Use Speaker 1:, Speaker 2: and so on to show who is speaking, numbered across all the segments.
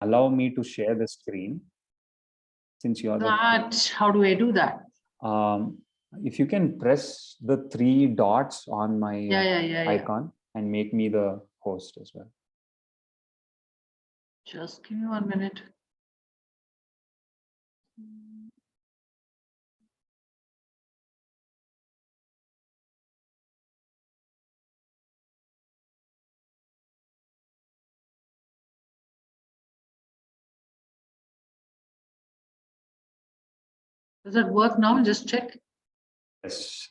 Speaker 1: allow me to share the screen since you're
Speaker 2: How do I do that?
Speaker 1: If you can press the 3 dots on my icon and make me the host as well.
Speaker 2: Just give me 1 minute. Does that work now? Just check.
Speaker 1: Yes,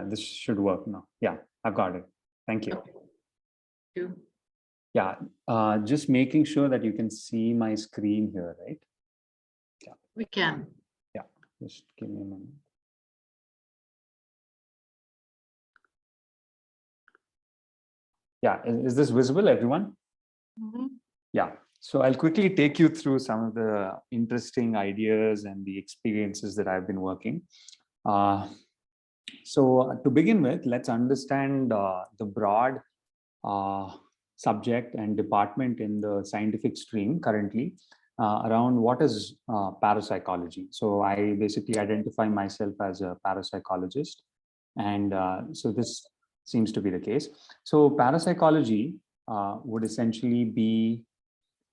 Speaker 1: this should work now. Yeah, I've got it. Thank you.
Speaker 2: Okay. Thank you.
Speaker 1: Yeah, just making sure that you can see my screen here, right?
Speaker 2: Yeah. We can.
Speaker 1: Yeah, just give me a moment. Yeah, is this visible, everyone?
Speaker 2: Mm-hmm.
Speaker 1: Yeah, so I'll quickly take you through some of the interesting ideas and the experiences that I've been working. So to begin with, let's understand the broad subject and department in the scientific stream currently around what is parapsychology. So I basically identify myself as a parapsychologist, and so this seems to be the case. So parapsychology would essentially be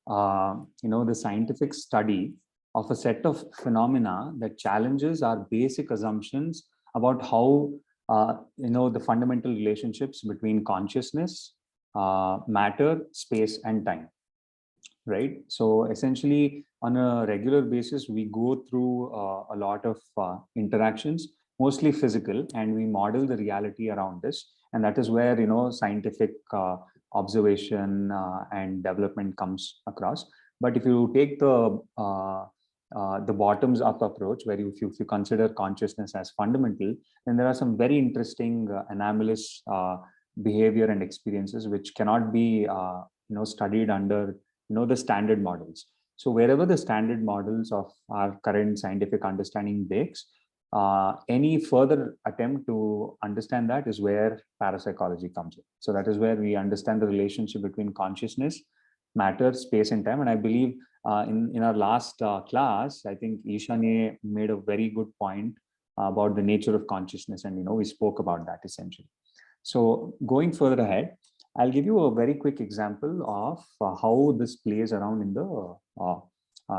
Speaker 1: the scientific study of a set of phenomena that challenges our basic assumptions about how the fundamental relationships between consciousness, matter, space, and time. Right. So essentially, on a regular basis, we go through a lot of interactions, mostly physical, and we model the reality around this. And that is where scientific observation and development comes across. But if you take the bottoms up approach, where if you consider consciousness as fundamental, then there are some very interesting anomalous behavior and experiences which cannot be studied under the standard models. So wherever the standard models of our current scientific understanding breaks, any further attempt to understand that is where parapsychology comes in. So that is where we understand the relationship between consciousness, matter, space, and time. And I believe in our last class, I think Ishanye made a very good point about the nature of consciousness, and we spoke about that essentially. So going further ahead, I'll give you a very quick example of how this plays around in the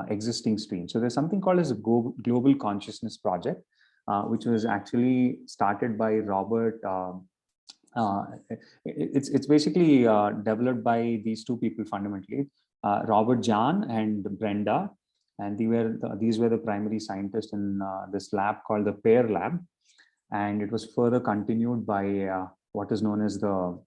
Speaker 1: existing stream. So there's something called as a Global Consciousness Project, which was actually started by Robert. It's basically developed by these two people fundamentally, Robert Jahn and Brenda, and these were the primary scientists in this lab called the PAIR lab, and it was further continued by what is known as the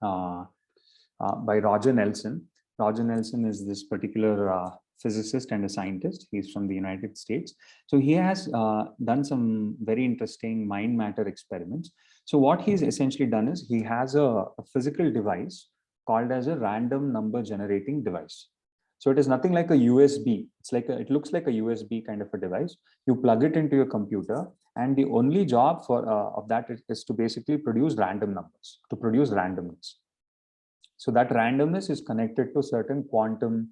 Speaker 1: by Roger Nelson. Roger Nelson is this particular physicist and a scientist. He's from the United States. So he has done some very interesting mind matter experiments. So what he's essentially done is he has a physical device called as a random number generating device. So it is nothing like a USB. It looks like a USB kind of a device. You plug it into your computer, and the only job of that is to basically produce random numbers, to produce randomness. So that randomness is connected to certain quantum,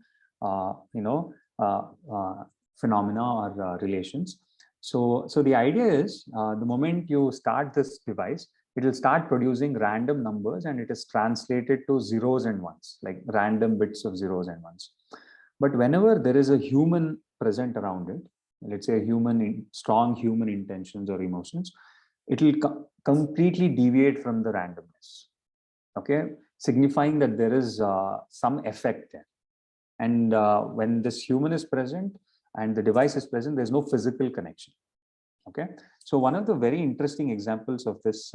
Speaker 1: phenomena or relations. So the idea is the moment you start this device, it will start producing random numbers, and it is translated to zeros and ones, like random bits of zeros and ones. But whenever there is a human present around it, let's say strong human intentions or emotions, it will completely deviate from the randomness. Okay, signifying that there is some effect there. And when this human is present and the device is present, there's no physical connection. Okay, so one of the very interesting examples of this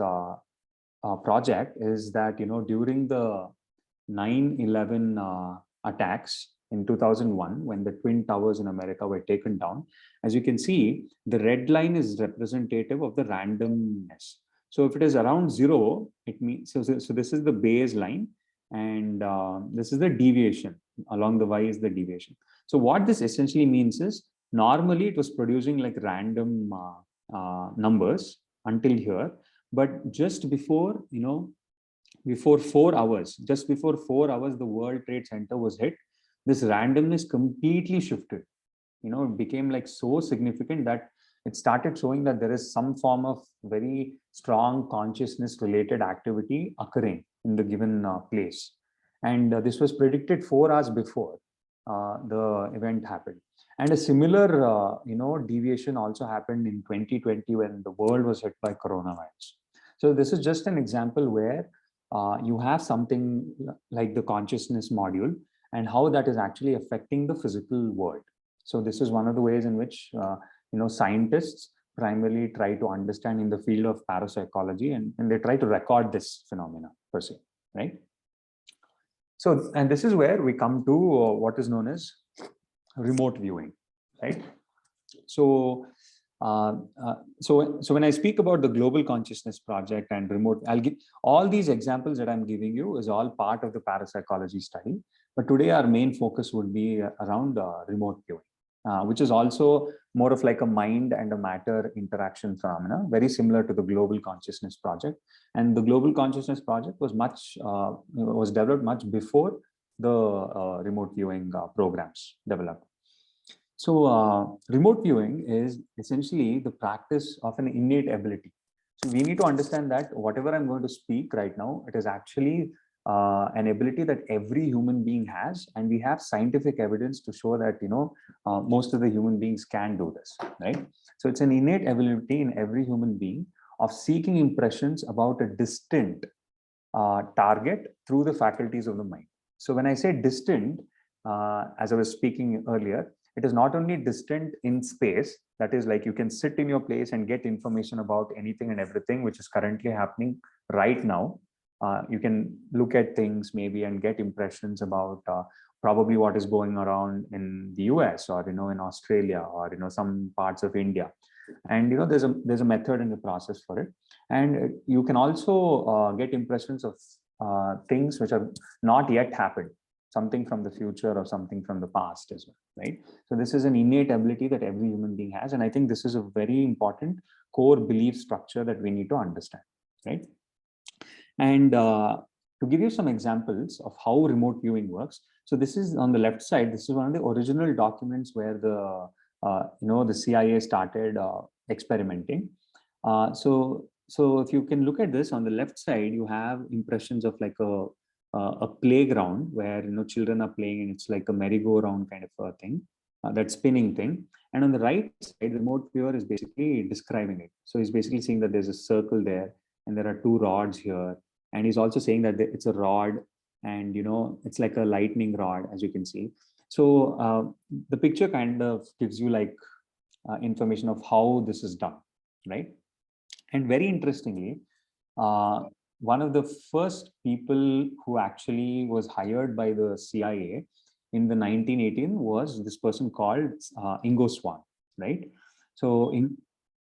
Speaker 1: project is that during the 9/11 attacks in 2001, when the Twin Towers in America were taken down, as you can see, the red line is representative of the randomness. So if it is around 0, it means, so this is the baseline, and this is the deviation. Along the Y is the deviation. So what this essentially means is, normally it was producing like random numbers until here, but just before, before 4 hours, just before 4 hours, the World Trade Center was hit. This randomness completely shifted. It became like so significant that it started showing that there is some form of very strong consciousness related activity occurring in the given place. And this was predicted 4 hours before the event happened. And a similar, deviation also happened in 2020 when the world was hit by coronavirus. So this is just an example where you have something like the consciousness module and how that is actually affecting the physical world. So this is one of the ways in which scientists primarily try to understand in the field of parapsychology, and they try to record this phenomena per se, right? So, and this is where we come to what is known as remote viewing, right? So, so when I speak about the Global Consciousness Project and remote, I'll give all these examples that I'm giving you is all part of the parapsychology study. But today our main focus would be around remote viewing, which is also more of like a mind and a matter interaction phenomena, very similar to the Global Consciousness Project. And the Global Consciousness Project was developed much before the remote viewing programs developed. So remote viewing is essentially the practice of an innate ability. So we need to understand that whatever I'm going to speak right now, it is actually an ability that every human being has, and we have scientific evidence to show that most of the human beings can do this, right? So it's an innate ability in every human being of seeking impressions about a distant target through the faculties of the mind. So when I say distant, as I was speaking earlier, it is not only distant in space, that is like you can sit in your place and get information about anything and everything which is currently happening right now. You can look at things maybe and get impressions about probably what is going around in the US or in Australia or some parts of India. And there's a method and a process for it. And you can also get impressions of things which have not yet happened, something from the future or something from the past as well, right? So this is an innate ability that every human being has, and I think this is a very important core belief structure that we need to understand, right? And to give you some examples of how remote viewing works, so this is on the left side. This is one of the original documents where the CIA started experimenting. So if you can look at this on the left side, you have impressions of like a playground where children are playing, and it's like a merry-go-round kind of a thing, that spinning thing. And on the right side, the remote viewer is basically describing it. So he's basically saying that there's a circle there, and there are two rods here, and he's also saying that it's a rod, and it's like a lightning rod, as you can see. So the picture kind of gives you like information of how this is done, right? And very interestingly, one of the first people who actually was hired by the CIA in the 1918 was this person called Ingo Swann, right? So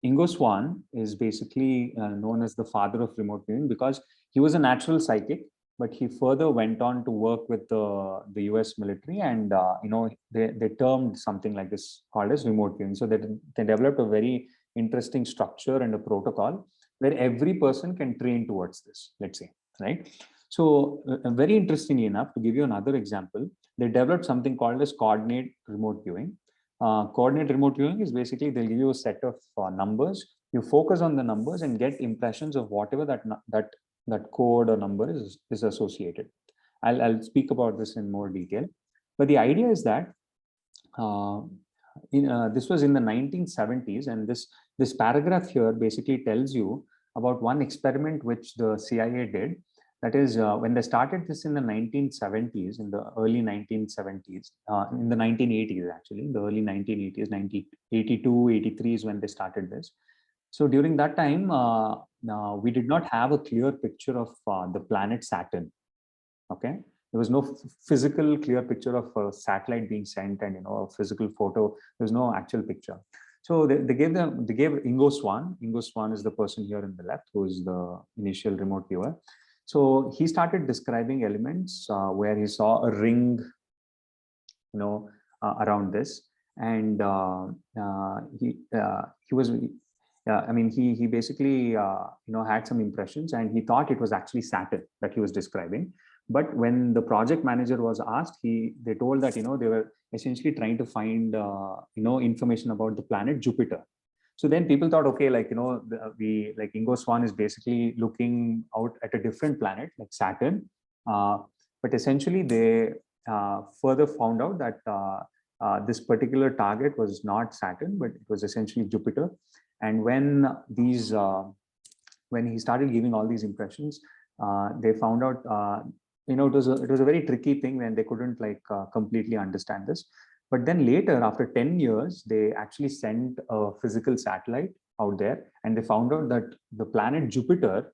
Speaker 1: Ingo Swann is basically known as the father of remote viewing because he was a natural psychic, but he further went on to work with the US military, and they termed something like this called as remote viewing. So that they developed a very interesting structure and a protocol where every person can train towards this, let's say, right? So very interestingly enough, to give you another example, they developed something called as coordinate remote viewing. Coordinate remote viewing is basically they'll give you a set of numbers. You focus on the numbers and get impressions of whatever that code or number is associated. I'll speak about this in more detail. But the idea is that this was in the 1970s, and this paragraph here basically tells you about one experiment which the CIA did. That is, when they started this in the 1970s, in the early 1970s, in the 1980s actually, in the early 1980s, 1982, 83 is when they started this. So during that time, we did not have a clear picture of the planet Saturn. Okay, there was no physical clear picture of a satellite being sent and a physical photo. There's no actual picture. So they gave Ingo Swann. Ingo Swann is the person here in the left who is the initial remote viewer. So he started describing elements where he saw a ring, around this, and he was Yeah, I mean, he basically had some impressions, and he thought it was actually Saturn that he was describing. But when the project manager was asked, they told that they were essentially trying to find information about the planet Jupiter. So then people thought, okay, like we like Ingo Swann is basically looking out at a different planet like Saturn, but essentially they further found out that this particular target was not Saturn, but it was essentially Jupiter. And when he started giving all these impressions, they found out it was a very tricky thing, and they couldn't completely understand this. But then later, after 10 years, they actually sent a physical satellite out there, and they found out that the planet Jupiter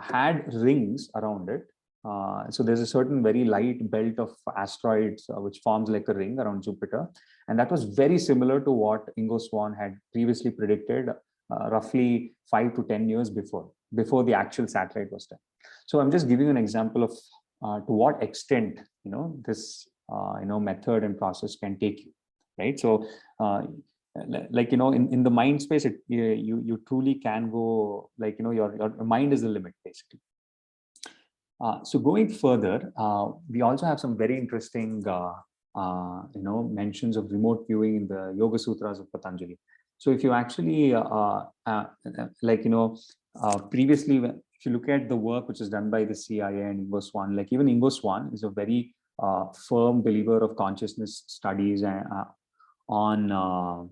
Speaker 1: had rings around it. So there's a certain very light belt of asteroids which forms like a ring around Jupiter. And that was very similar to what Ingo Swann had previously predicted roughly 5 to 10 years before the actual satellite was done. So I'm just giving you an example of to what extent this method and process can take you, right? So in the mind space, you truly can go, your mind is the limit basically. So going further, we also have some very interesting mentions of remote viewing in the Yoga Sutras of Patanjali. So if you actually previously, if you look at the work which is done by the CIA and Ingo Swann, like even Ingo Swann is a very firm believer of consciousness studies on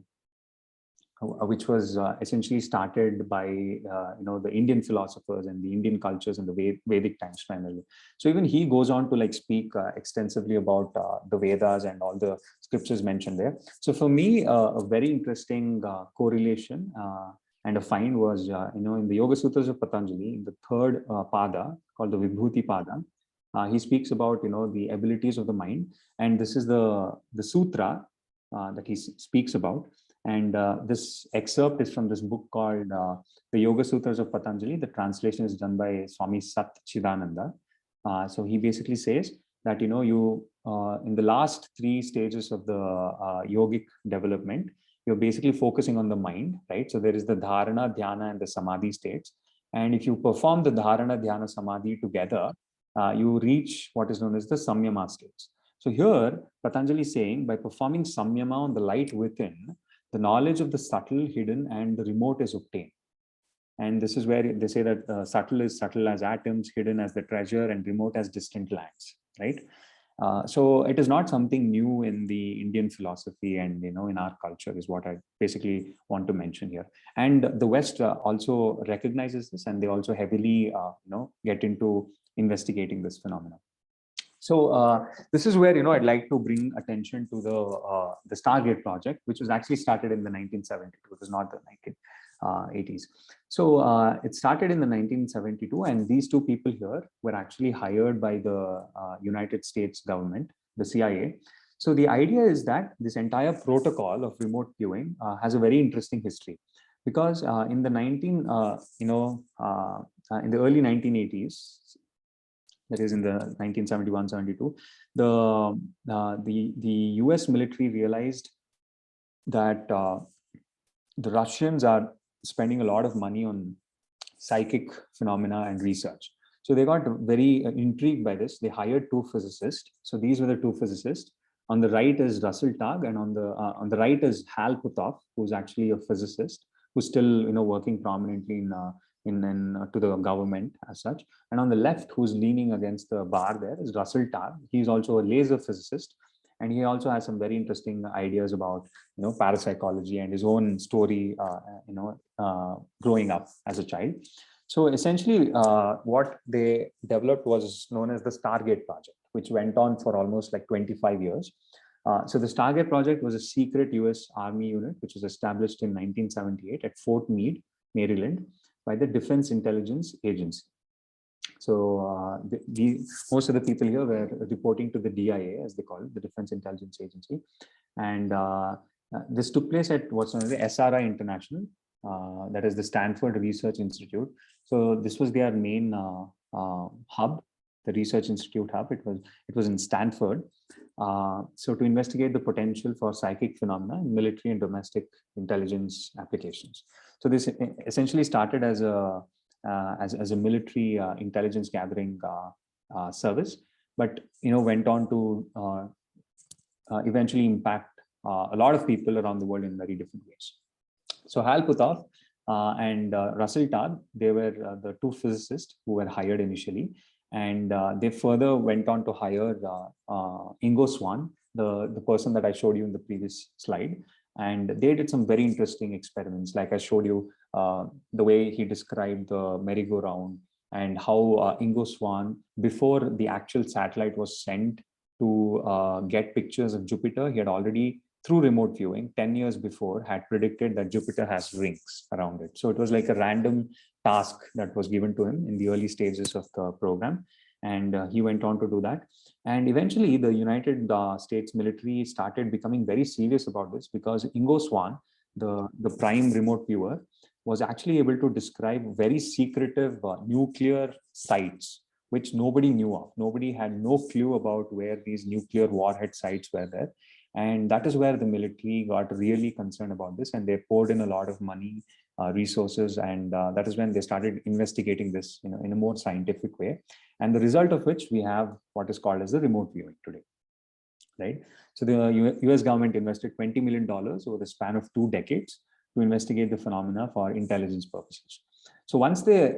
Speaker 1: which was essentially started by the Indian philosophers and the Indian cultures and the Vedic times primarily. So even he goes on to speak extensively about the Vedas and all the scriptures mentioned there. So for me, a very interesting correlation and a find was in the Yoga Sutras of Patanjali, in the third pada called the Vibhuti Pada, he speaks about the abilities of the mind, and this is the sutra that he speaks about. And this excerpt is from this book called The Yoga Sutras of Patanjali. The translation is done by Swami Sat Chidananda. So he basically says that, in the last 3 stages of the yogic development, you're basically focusing on the mind, right? So there is the dharana, dhyana, and the samadhi states. And if you perform the dharana, dhyana, samadhi together, you reach what is known as the samyama states. So here, Patanjali is saying by performing samyama on the light within, the knowledge of the subtle, hidden, and the remote is obtained. And this is where they say that subtle is subtle as atoms, hidden as the treasure, and remote as distant lands, right? So it is not something new in the Indian philosophy and in our culture, is what I basically want to mention here. And the West also recognizes this, and they also heavily get into investigating this phenomenon. So this is where I'd like to bring attention to the Stargate project, which was actually started in the 1972. It was not the 1980s. So it started in the 1972, and these 2 people here were actually hired by the United States government, the CIA. So the idea is that this entire protocol of remote viewing has a very interesting history, because in the in the early 1980s. That is in the 1971-72, the US military realized that the Russians are spending a lot of money on psychic phenomena and research. So they got very intrigued by this. They hired 2 physicists. So these were the 2 physicists. On the right is Russell Targ, and on the right is Hal Puthoff, who's actually a physicist who's still working prominently to the government as such. And on the left, who's leaning against the bar there, is Russell Targ. He's also a laser physicist, and he also has some very interesting ideas about parapsychology and his own story growing up as a child. So essentially what they developed was known as the Stargate project, which went on for almost 25 years. So the Stargate project was a secret US Army unit which was established in 1978 at Fort Meade, Maryland, by the Defense Intelligence Agency. So most of the people here were reporting to the DIA, as they call it, the Defense Intelligence Agency. And this took place at what's known as the SRI International, that is the Stanford Research Institute. So this was their main hub, the Research Institute hub. It was in Stanford. So to investigate the potential for psychic phenomena in military and domestic intelligence applications. So this essentially started as a military intelligence gathering service, but went on to eventually impact a lot of people around the world in very different ways. So Hal Puthoff and Russell Targ, they were the two physicists who were hired initially, and they further went on to hire Ingo Swann, the person that I showed you in the previous slide. And they did some very interesting experiments, like I showed you the way he described the merry-go-round, and how Ingo Swann, before the actual satellite was sent to get pictures of Jupiter, he had already, through remote viewing, 10 years before, had predicted that Jupiter has rings around it. So it was like a random task that was given to him in the early stages of the program. And he went on to do that. And eventually the United States military started becoming very serious about this, because Ingo Swann, the prime remote viewer, was actually able to describe very secretive nuclear sites, which nobody knew of. Nobody had no clue about where these nuclear warhead sites were there. And that is where the military got really concerned about this, and they poured in a lot of money, resources, and that is when they started investigating this in a more scientific way. And the result of which we have what is called as the remote viewing today, right? So the US government invested $20 million over the span of 2 decades to investigate the phenomena for intelligence purposes. So once they,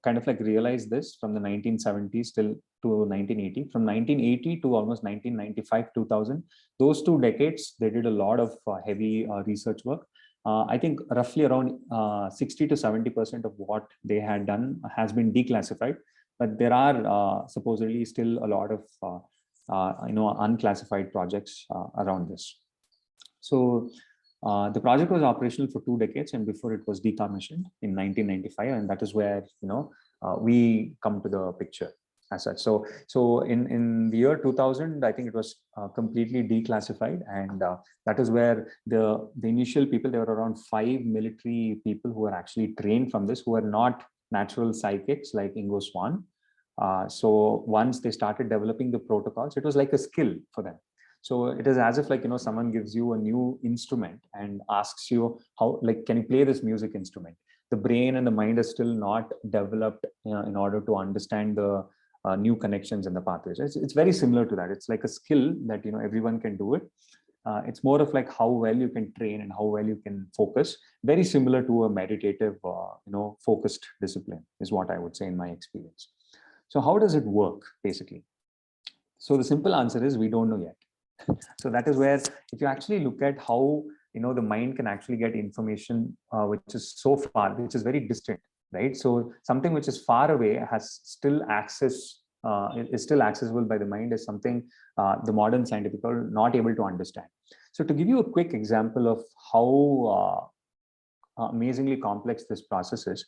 Speaker 1: kind of like realized this from the 1970s till to 1980, from 1980 to almost 1995, 2000, those 2 decades, they did a lot of heavy research work. I think roughly around 60 to 70% of what they had done has been declassified, but there are supposedly still a lot of unclassified projects around this. So the project was operational for 2 decades, and before it was decommissioned in 1995, and that is where we come to the picture as such. So in the year 2000, I think it was completely declassified, and that is where the initial people, there were around 5 military people who were actually trained from this, who were not natural psychics like Ingo Swann. So once they started developing the protocols, it was like a skill for them. So it is as if someone gives you a new instrument and asks you how, can you play this music instrument? The brain and the mind is still not developed in order to understand the new connections and the pathways. It's very similar to that. It's like a skill that everyone can do it. It's more of like how well you can train and how well you can focus. Very similar to a meditative, focused discipline is what I would say in my experience. So how does it work basically? So the simple answer is we don't know yet. So that is where, if you actually look at how the mind can actually get information which is so far, which is very distant, right? So something which is far away has still access, is still accessible by the mind, is something the modern scientific are not able to understand. So to give you a quick example of how amazingly complex this process is.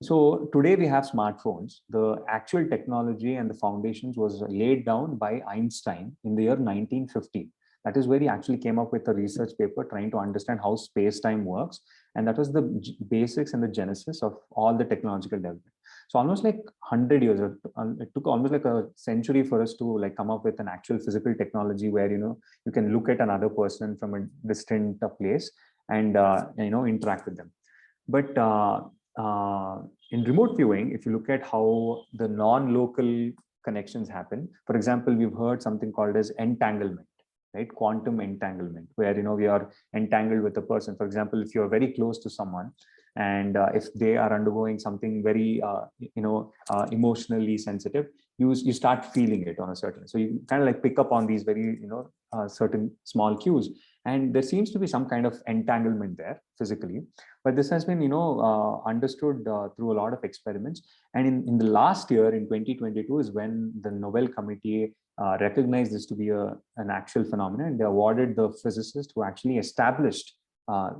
Speaker 1: So today we have smartphones. The actual technology and the foundations was laid down by Einstein in the year 1950. That is where he actually came up with a research paper trying to understand how space-time works. And that was the basics and the genesis of all the technological development. So almost like 100 years, it took almost like a century for us to come up with an actual physical technology where, you can look at another person from a distant place and, interact with them. But in remote viewing, if you look at how the non-local connections happen, for example, we've heard something called as entanglement, right? Quantum entanglement, where we are entangled with a person. For example, if you're very close to someone, and if they are undergoing something very emotionally sensitive, you start feeling it on a certain. So you kind of pick up on these very certain small cues. And there seems to be some kind of entanglement there physically, but this has been understood through a lot of experiments. And in the last year, in 2022, is when the Nobel Committee recognized this to be an actual phenomenon, and they awarded the physicist who actually established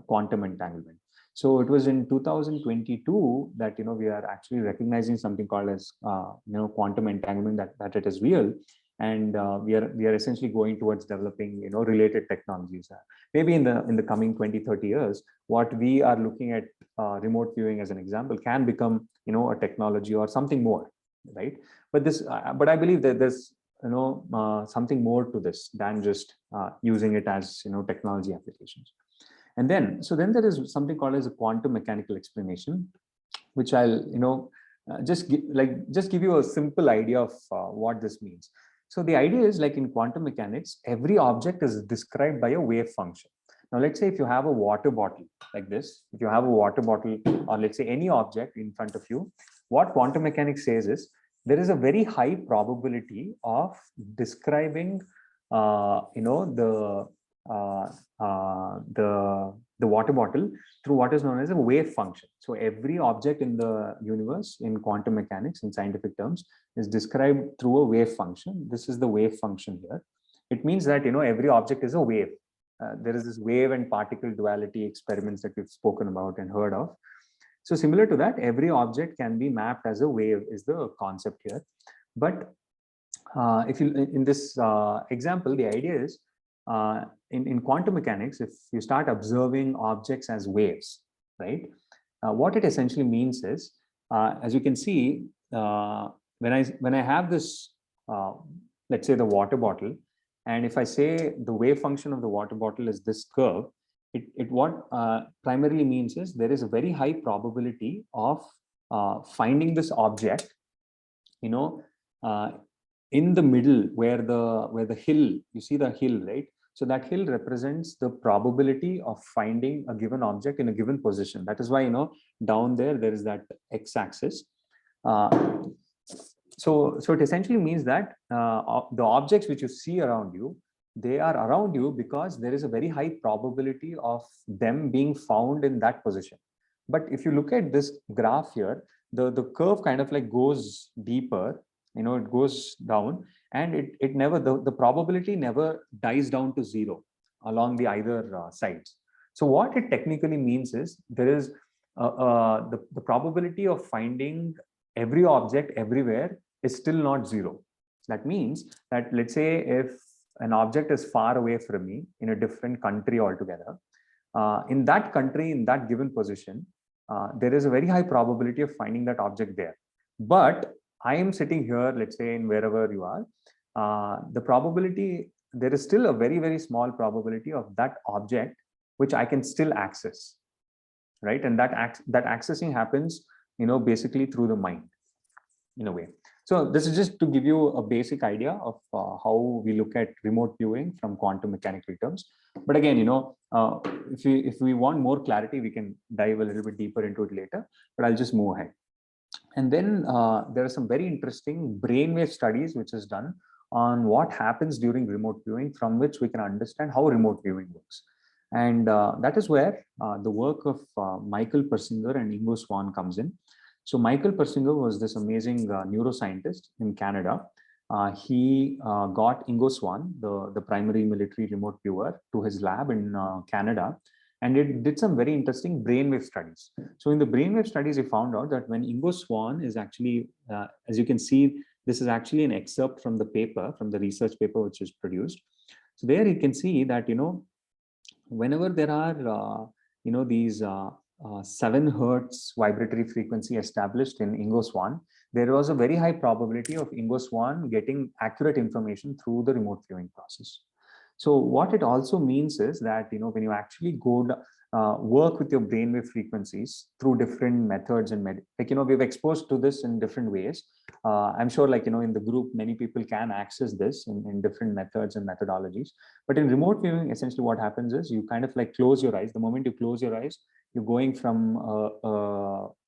Speaker 1: quantum entanglement. So it was in 2022 that we are actually recognizing something called as quantum entanglement, that it is real. And we are essentially going towards developing related technologies. Maybe in the coming 20-30 years, what we are looking at remote viewing as an example can become a technology or something more, right? But I believe that there's something more to this than just using it as technology applications. And then, so then there is something called as a quantum mechanical explanation, which I'll, just give you a simple idea of what this means. So the idea is, like in quantum mechanics, every object is described by a wave function. Now, let's say if you have a water bottle like this, if you have a water bottle, or let's say any object in front of you, what quantum mechanics says is there is a very high probability of describing, uh, the water bottle through what is known as a wave function. So every object in the universe in quantum mechanics, in scientific terms, is described through a wave function. This is the wave function here. It means that, every object is a wave. There is this wave and particle duality experiments that we've spoken about and heard of. So similar to that, every object can be mapped as a wave is the concept here. But if you, in this example, the idea is, in quantum mechanics, if you start observing objects as waves, right? What it essentially means is, as you can see, when I have this, let's say the water bottle, and if I say the wave function of the water bottle is this curve, it what primarily means is there is a very high probability of finding this object, in the middle where the hill, you see the hill, right? So that hill represents the probability of finding a given object in a given position. That is why, down there is that x-axis. So it essentially means that the objects which you see around you, they are around you because there is a very high probability of them being found in that position. But if you look at this graph here, the curve kind of like goes deeper, it goes down, and it never, the probability never dies down to zero along the either sides. So what it technically means is there is the probability of finding every object everywhere is still not zero. That means that, let's say if an object is far away from me in a different country altogether, in that country, in that given position, there is a very high probability of finding that object there. But I am sitting here, let's say in wherever you are, the probability, there is still a very, very small probability of that object which I can still access, right? And that accessing happens, basically through the mind, in a way. So this is just to give you a basic idea of how we look at remote viewing from quantum mechanical terms. But again, if we want more clarity, we can dive a little bit deeper into it later, but I'll just move ahead. And then there are some very interesting brainwave studies which is done on what happens during remote viewing, from which we can understand how remote viewing works. And that is where the work of Michael Persinger and Ingo Swann comes in. So Michael Persinger was this amazing neuroscientist in Canada. He got Ingo Swann, the primary military remote viewer, to his lab in Canada, and it did some very interesting brainwave studies. So in the brainwave studies, he found out that when Ingo Swann is actually, as you can see, this is actually an excerpt from the paper, from the research paper which is produced. So there you can see that, whenever there are, these 7 hertz vibratory frequency established in Ingo Swann, there was a very high probability of Ingo Swann getting accurate information through the remote viewing process. So what it also means is that, when you actually go work with your brainwave frequencies through different methods and we've exposed to this in different ways. I'm sure, in the group, many people can access this in different methods and methodologies. But in remote viewing, essentially what happens is you kind of like close your eyes. The moment you close your eyes, you're going from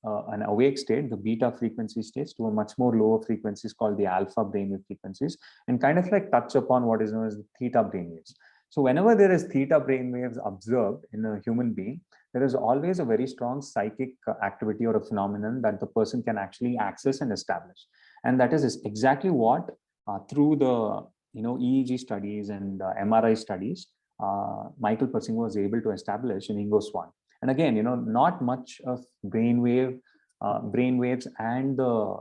Speaker 1: an awake state, the beta frequency states, to a much more lower frequencies called the alpha brainwave frequencies, and kind of like touch upon what is known as the theta brainwaves. So whenever there is theta brainwaves observed in a human being, there is always a very strong psychic activity or a phenomenon that the person can actually access and establish. And that is exactly what through the EEG studies and MRI studies, Michael Persinger was able to establish in Ingo Swann. And again, not much of brainwaves and the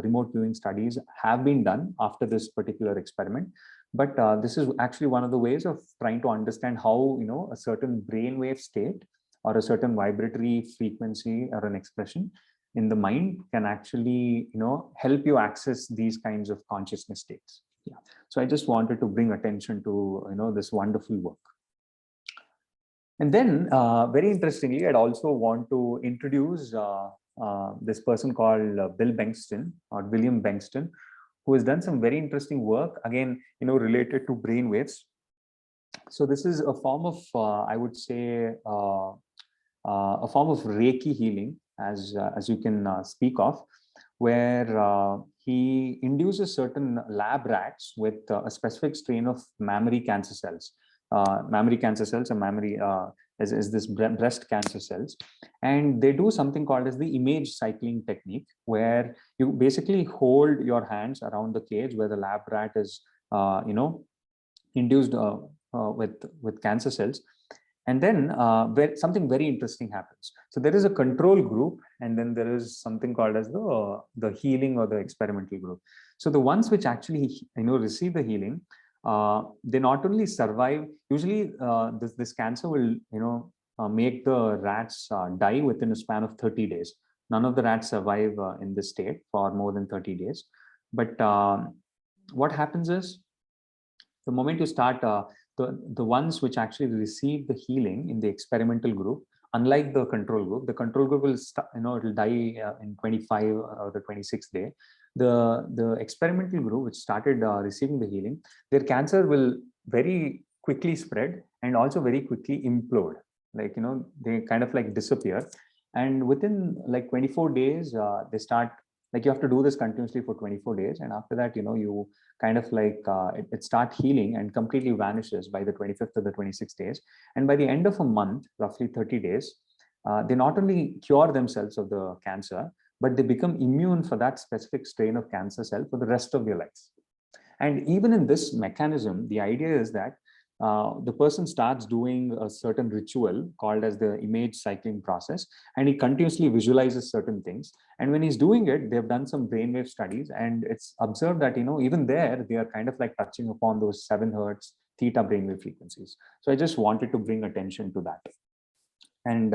Speaker 1: remote viewing studies have been done after this particular experiment. But this is actually one of the ways of trying to understand how, a certain brainwave state or a certain vibratory frequency or an expression in the mind can actually, help you access these kinds of consciousness states. Yeah. So I just wanted to bring attention to, this wonderful work. And then very interestingly, I'd also want to introduce this person called Bill Bengston or William Bengston, who has done some very interesting work, again, related to brain waves. So this is a form of, I would say, a form of Reiki healing, as you can speak of, where he induces certain lab rats with a specific strain of mammary cancer cells. Mammary cancer cells and mammary is this breast cancer cells, and they do something called as the image cycling technique, where you basically hold your hands around the cage where the lab rat is, induced with cancer cells, and then something very interesting happens. So there is a control group, and then there is something called as the healing or the experimental group. So the ones which actually receive the healing, they not only survive. Usually, this cancer will make the rats die within a span of 30 days. None of the rats survive in this state for more than 30 days. But what happens is, the moment you start, the ones which actually receive the healing in the experimental group, unlike the control group will start, it will die in 25 or the 26th day. The experimental group, which started receiving the healing, their cancer will very quickly spread and also very quickly implode. Like, they kind of like disappear. And within like 24 days, they start, like, you have to do this continuously for 24 days. And after that, you kind of like it starts healing and completely vanishes by the 25th or the 26th days. And by the end of a month, roughly 30 days, they not only cure themselves of the cancer, but they become immune for that specific strain of cancer cell for the rest of their lives. And even in this mechanism, the idea is that the person starts doing a certain ritual called as the image cycling process, and he continuously visualizes certain things. And when he's doing it, they've done some brainwave studies, and it's observed that even there they are kind of like touching upon those 7 hertz theta brainwave frequencies. So I just wanted to bring attention to that. And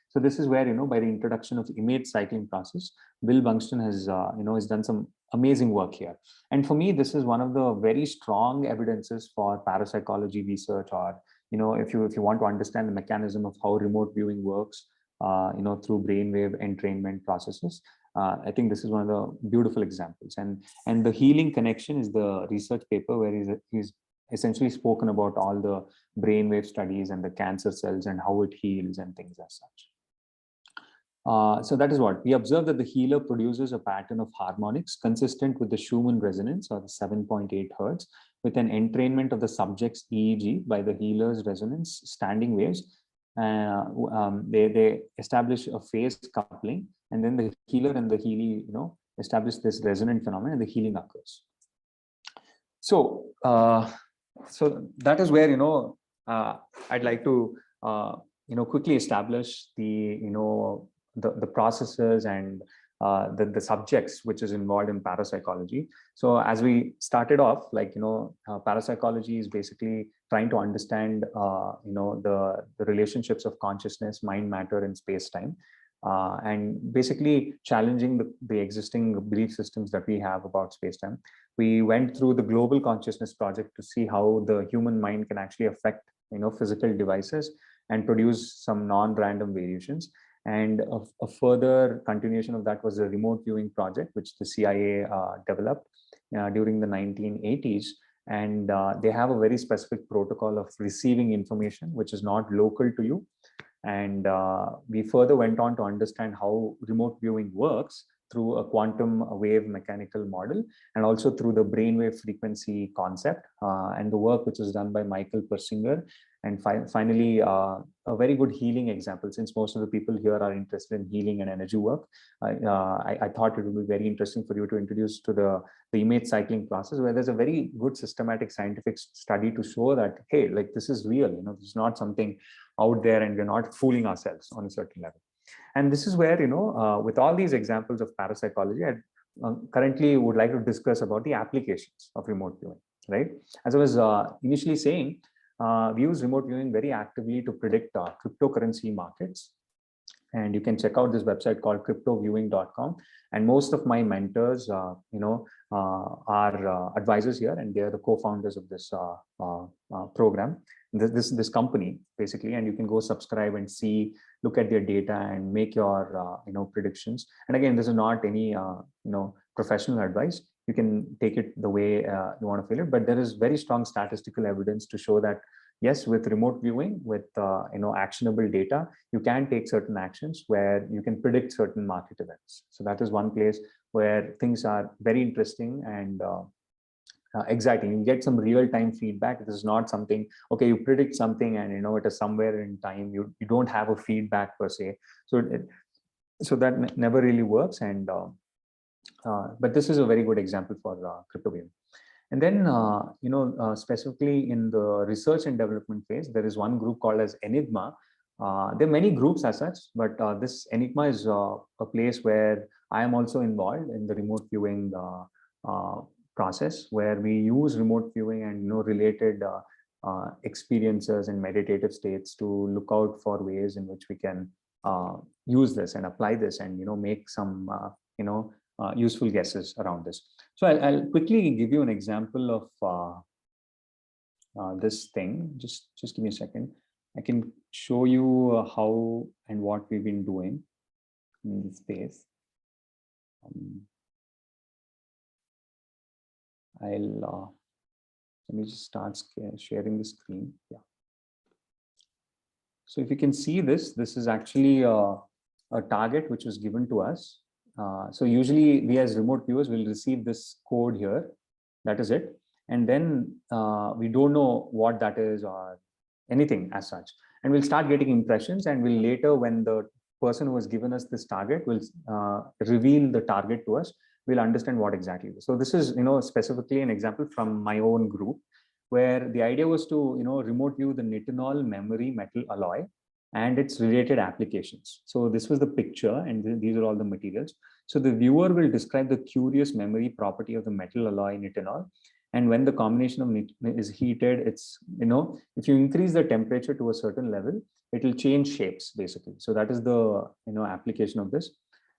Speaker 1: so this is where, by the introduction of image cycling process, Bill Bengston has done some amazing work here. And for me, this is one of the very strong evidences for parapsychology research, or, if you want to understand the mechanism of how remote viewing works, through brainwave entrainment processes. I think this is one of the beautiful examples. And the healing connection is the research paper where he's essentially spoken about all the brainwave studies and the cancer cells and how it heals and things as such. So that is what we observe, that the healer produces a pattern of harmonics consistent with the Schumann resonance, or the 7.8 hertz, with an entrainment of the subject's EEG by the healer's resonance standing waves. They establish a phase coupling, and then the healer and the healee, establish this resonant phenomenon, and the healing occurs. So, so that is where I'd like to quickly establish the processes and the subjects which is involved in parapsychology. So as we started off, like, parapsychology is basically trying to understand the relationships of consciousness, mind, matter, and space-time, and basically challenging the existing belief systems that we have about space-time. We went through the Global Consciousness Project to see how the human mind can actually affect physical devices and produce some non-random variations. And a further continuation of that was the remote viewing project, which the CIA developed during the 1980s. And they have a very specific protocol of receiving information which is not local to you. And we further went on to understand how remote viewing works through a quantum wave mechanical model, and also through the brainwave frequency concept, and the work which is done by Michael Persinger. And finally, a very good healing example, since most of the people here are interested in healing and energy work. I thought it would be very interesting for you to introduce to the image cycling process, where there's a very good systematic scientific study to show that, hey, like, this is real, this is not something out there, and we're not fooling ourselves on a certain level. And this is where, with all these examples of parapsychology, I currently would like to discuss about the applications of remote viewing, right? As I was initially saying, we use remote viewing very actively to predict cryptocurrency markets. And you can check out this website called cryptoviewing.com. And most of my mentors, are advisors here, and they are the co-founders of this program. this company basically, and you can go subscribe and see, look at their data and make your predictions. And again, this is not any professional advice. You can take it the way you want to feel it, but there is very strong statistical evidence to show that yes, with remote viewing, with actionable data, you can take certain actions where you can predict certain market events. So that is one place where things are very interesting and exciting. You get some real-time feedback. This is not something, okay, you predict something and it is somewhere in time. You don't have a feedback per se. So that never really works. And but this is a very good example for CryptoView. And then, specifically in the research and development phase, there is one group called as Enigma. There are many groups as such, but this Enigma is a place where I am also involved in the remote viewing process, where we use remote viewing and related experiences and meditative states to look out for ways in which we can use this and apply this and make some useful guesses around this. So I'll quickly give you an example of this thing. Just give me a second. I can show you how and what we've been doing in this space. Let me just start sharing the screen. Yeah. So if you can see this is actually a target which was given to us. So usually we as remote viewers will receive this code here. That is it. And then we don't know what that is or anything as such. And we'll start getting impressions, and we'll later, when the person who has given us this target will reveal the target to us, we'll understand what exactly it is. So this is, specifically an example from my own group, where the idea was to, remote view the nitinol memory metal alloy and its related applications. So this was the picture, and these are all the materials. So the viewer will describe the curious memory property of the metal alloy nitinol. And when the combination of is heated, it's, if you increase the temperature to a certain level, it will change shapes basically. So that is the, application of this.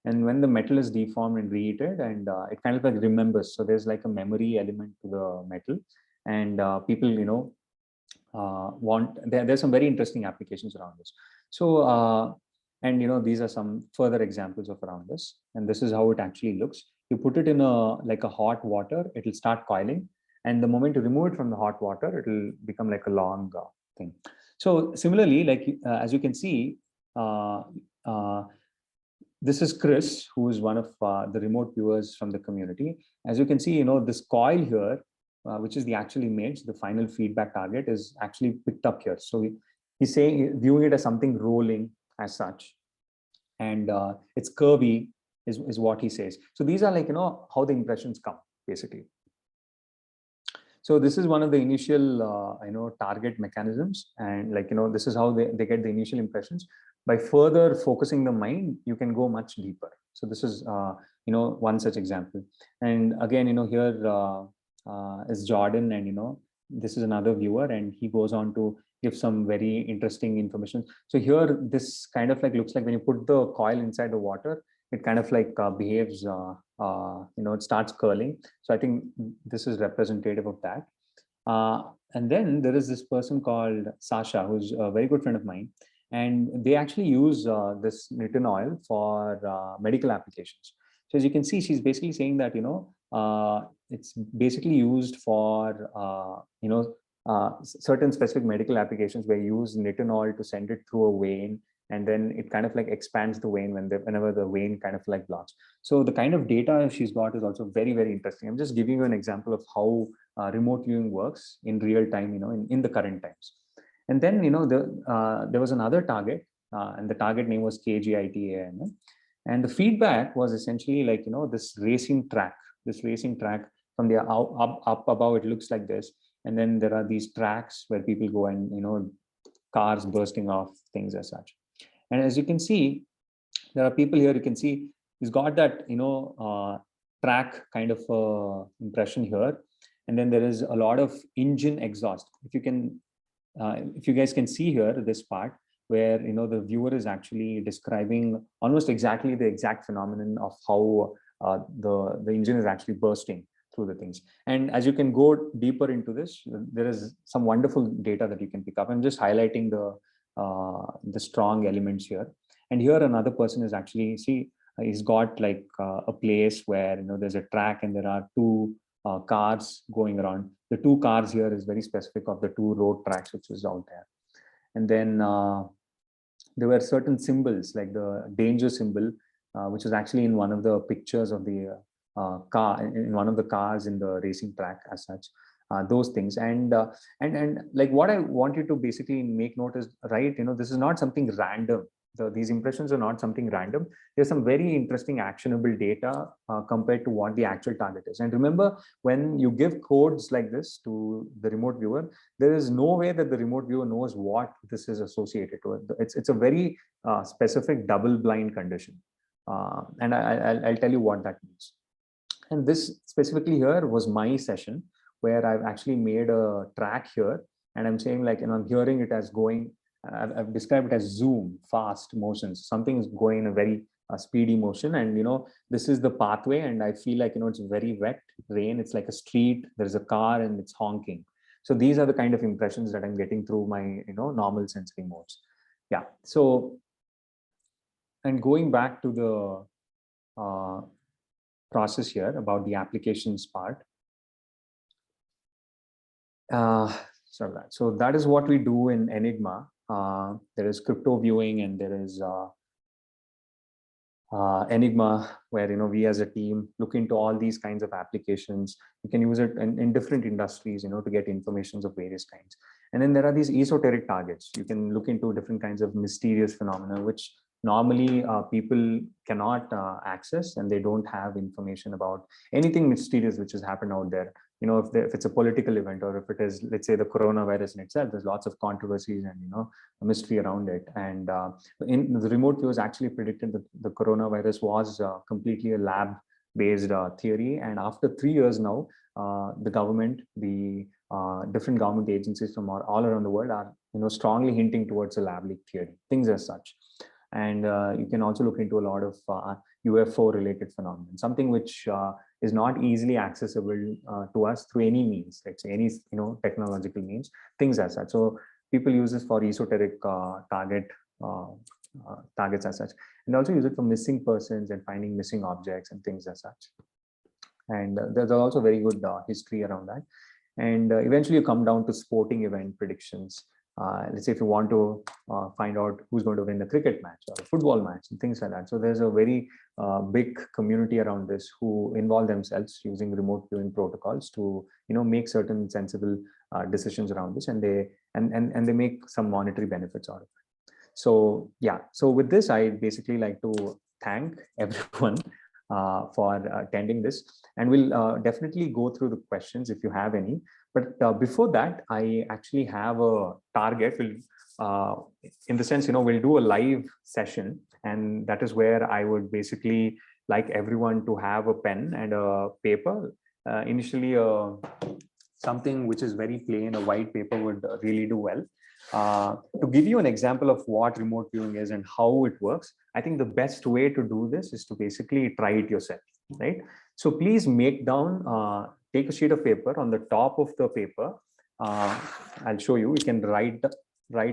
Speaker 1: And when the metal is deformed and reheated, and it kind of like remembers. So there's like a memory element to the metal, and people, there's some very interesting applications around this. So, and these are some further examples of around this. And this is how it actually looks. You put it in like a hot water, it will start coiling. And the moment you remove it from the hot water, it will become like a long thing. So similarly, like as you can see, this is Chris, who is one of the remote viewers from the community. As you can see, this coil here, which is the actual image, the final feedback target is actually picked up here. So he's saying, viewing it as something rolling as such. And it's curvy is what he says. So these are like, how the impressions come basically. So this is one of the initial, target mechanisms. And like, this is how they get the initial impressions. By further focusing the mind, you can go much deeper. So this is, one such example. And again, here is Jordan, and, this is another viewer, and he goes on to give some very interesting information. So here, this kind of like looks like when you put the coil inside the water, it kind of like behaves, it starts curling. So I think this is representative of that. And then there is this person called Sasha, who's a very good friend of mine. And they actually use this nitinol for medical applications. So as you can see, she's basically saying that, it's basically used for, certain specific medical applications where you use nitinol to send it through a vein, and then it kind of like expands the vein whenever the vein kind of like blocks. So the kind of data she's got is also very, very interesting. I'm just giving you an example of how remote viewing works in real time, in the current times. And then, there was another target, and the target name was KGITA. And the feedback was essentially like, this racing track from the up above, it looks like this. And then there are these tracks where people go and, cars bursting off, things as such. And as you can see, there are people here, you can see he's got that, track kind of impression here. And then there is a lot of engine exhaust. If you guys can see here, this part where, the viewer is actually describing almost exactly the exact phenomenon of how the engine is actually bursting. through the things. And as you can go deeper into this, there is some wonderful data that you can pick up. I'm just highlighting the strong elements here. And here another person is actually, see, he's got like a place where, you know, there's a track and there are two cars going around. The two cars here is very specific of the two road tracks which is out there. And then there were certain symbols like the danger symbol, which was actually in one of the pictures of the car, in one of the cars in the racing track as such. Those things, and like what I want you to basically make note is, right, you know, this is not something random. These impressions are not something random. There's some very interesting actionable data compared to what the actual target is. And remember, when you give codes like this to the remote viewer, there is no way that the remote viewer knows what this is associated to. It's a very specific double blind condition. And I'll tell you what that means. And this specifically here was my session where I've actually made a track here, and I'm saying, like, you know, I'm hearing it as going, I've described it as zoom, fast motions. Something is going in a very speedy motion, and, you know, this is the pathway, and I feel like, you know, it's very wet, rain, it's like a street, there's a car and it's honking. So these are the kind of impressions that I'm getting through my, you know, normal sensory modes. Yeah. So, and going back to the process here about the applications part. So that is what we do in Enigma. There is crypto viewing, and there is Enigma, where, you know, we as a team look into all these kinds of applications. You can use it in different industries, you know, to get informations of various kinds. And then there are these esoteric targets. You can look into different kinds of mysterious phenomena, which normally people cannot access, and they don't have information about anything mysterious which has happened out there. You know, if it's a political event, or if it is, let's say, the coronavirus in itself, there's lots of controversies and, you know, a mystery around it. And in the remote views actually predicted that the coronavirus was completely a lab-based theory. And after 3 years now, the government, the different government agencies from all around the world are, you know, strongly hinting towards a lab leak theory, things as such. And you can also look into a lot of UFO related phenomena, something which is not easily accessible to us through any means, let's say any, you know, technological means, things as such. So people use this for esoteric targets as such, and also use it for missing persons and finding missing objects and things as such. And there's also very good history around that. And eventually you come down to sporting event predictions. Let's say if you want to find out who's going to win the cricket match or a football match and things like that. So there's a very big community around this who involve themselves using remote viewing protocols to, you know, make certain sensible decisions around this, and they make some monetary benefits out of it. So yeah, so with this, I basically like to thank everyone for attending this, and we'll definitely go through the questions if you have any. But before that, I actually have a target. In the sense, you know, we'll do a live session, and that is where I would basically like everyone to have a pen and a paper. Initially, something which is very plain, a white paper would really do well. To give you an example of what remote viewing is and how it works, I think the best way to do this is to basically try it yourself, right? So please make down, take a sheet of paper. On the top of the paper, I'll show you, you can write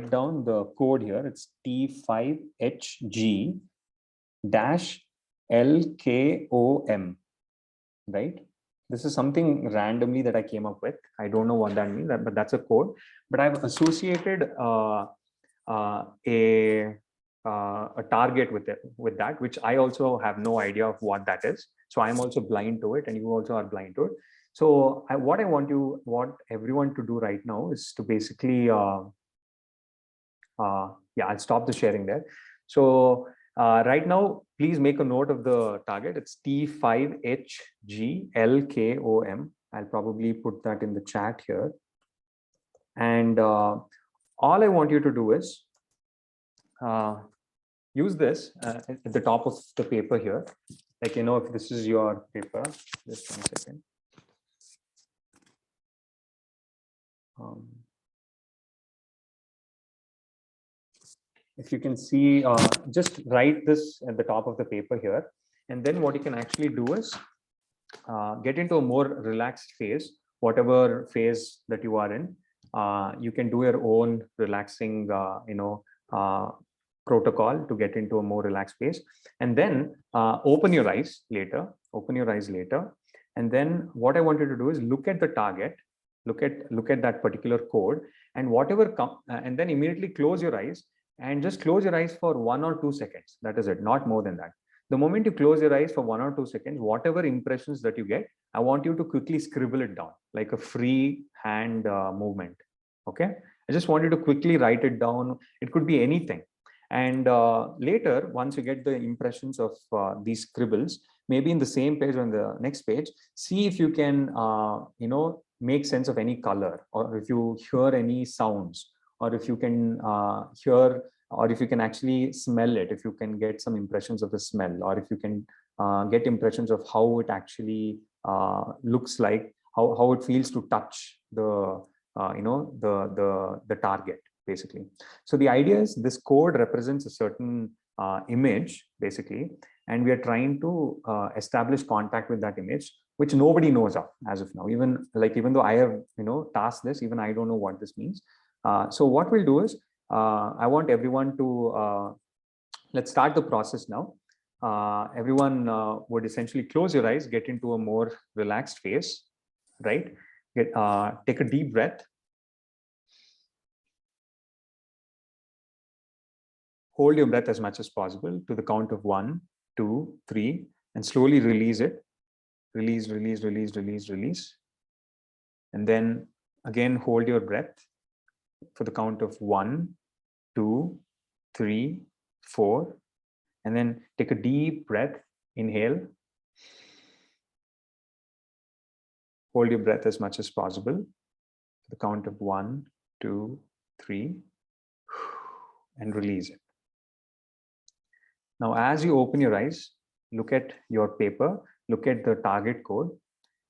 Speaker 1: down the code here. It's T5HG dash LKOM, right? This is something randomly that I came up with. I don't know what that means, but that's a code. But I've associated a target with that, which I also have no idea of what that is. So I'm also blind to it, and you also are blind to it. So what I want everyone to do right now is to basically, yeah, I'll stop the sharing there. So right now, please make a note of the target. It's T5HGLKOM. I'll probably put that in the chat here. And all I want you to do is use this at the top of the paper here. Like, you know, if this is your paper, just 1 second. If you can see, just write this at the top of the paper here. And then what you can actually do is get into a more relaxed phase, whatever phase that you are in. You can do your own relaxing, uh, protocol to get into a more relaxed phase, and then open your eyes later. Open your eyes later, and then what I wanted to do is look at the target, look at that particular code, and whatever and then immediately close your eyes, and just close your eyes for 1 or 2 seconds. That is it, not more than that. The moment you close your eyes for 1 or 2 seconds, whatever impressions that you get, I want you to quickly scribble it down like a free hand movement. Okay. I just want you to quickly write it down. It could be anything. And later, once you get the impressions of these scribbles, maybe in the same page or on the next page, see if you can, make sense of any color, or if you hear any sounds, or if you can hear, or if you can actually smell it, if you can get some impressions of the smell, or if you can get impressions of how it actually looks like, how it feels to touch the the target, basically. So the idea is this code represents a certain image, basically, and we are trying to establish contact with that image, which nobody knows of as of now. Even though I have tasked this, even I don't know what this means. So what we'll do is, I want everyone to let's start the process now. Everyone would essentially close your eyes, get into a more relaxed phase, right? Take a deep breath. Hold your breath as much as possible to the count of 1, 2, 3, and slowly release it. Release, release, release, release, release. And then again, hold your breath for the count of 1, 2, 3, 4. And then take a deep breath, inhale. Hold your breath as much as possible for the count of 1, 2, 3, and release it. Now, as you open your eyes, look at your paper, look at the target code,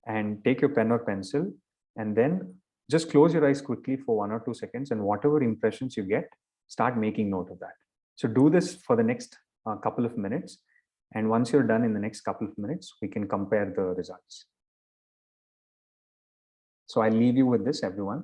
Speaker 1: and take your pen or pencil, and then just close your eyes quickly for 1 or 2 seconds, and whatever impressions you get, start making note of that. So do this for the next couple of minutes. And once you're done in the next couple of minutes, we can compare the results. So I'll leave you with this, everyone.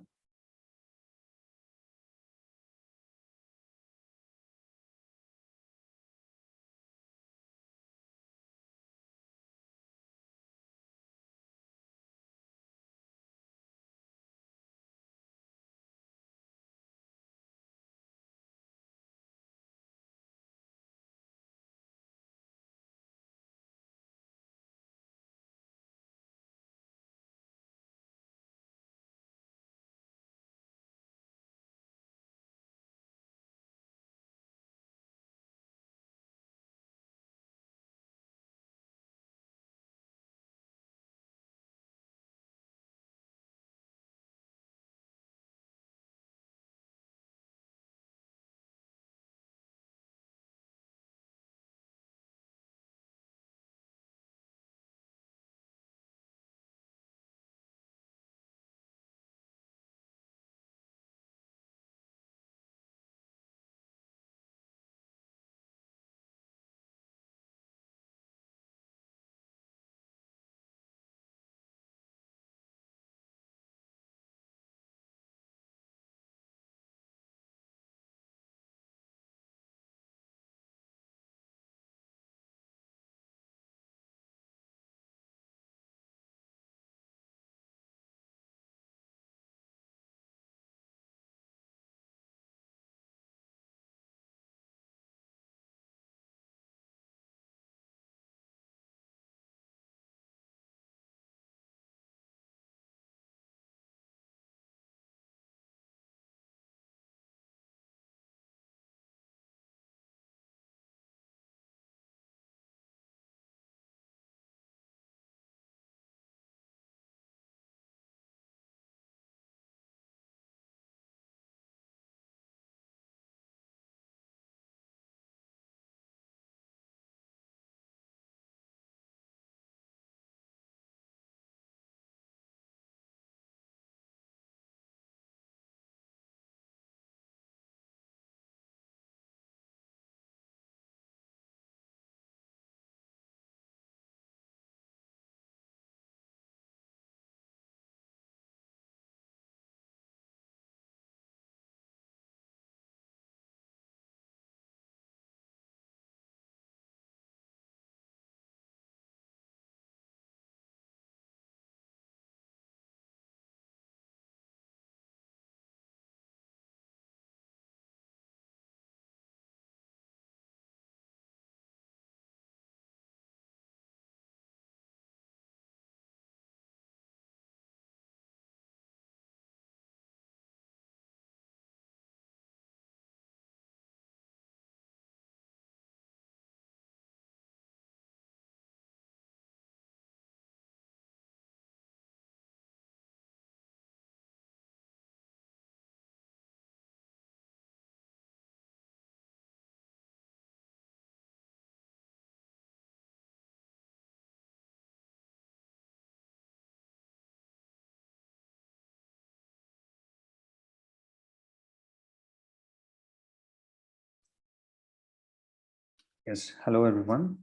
Speaker 1: Yes, hello everyone.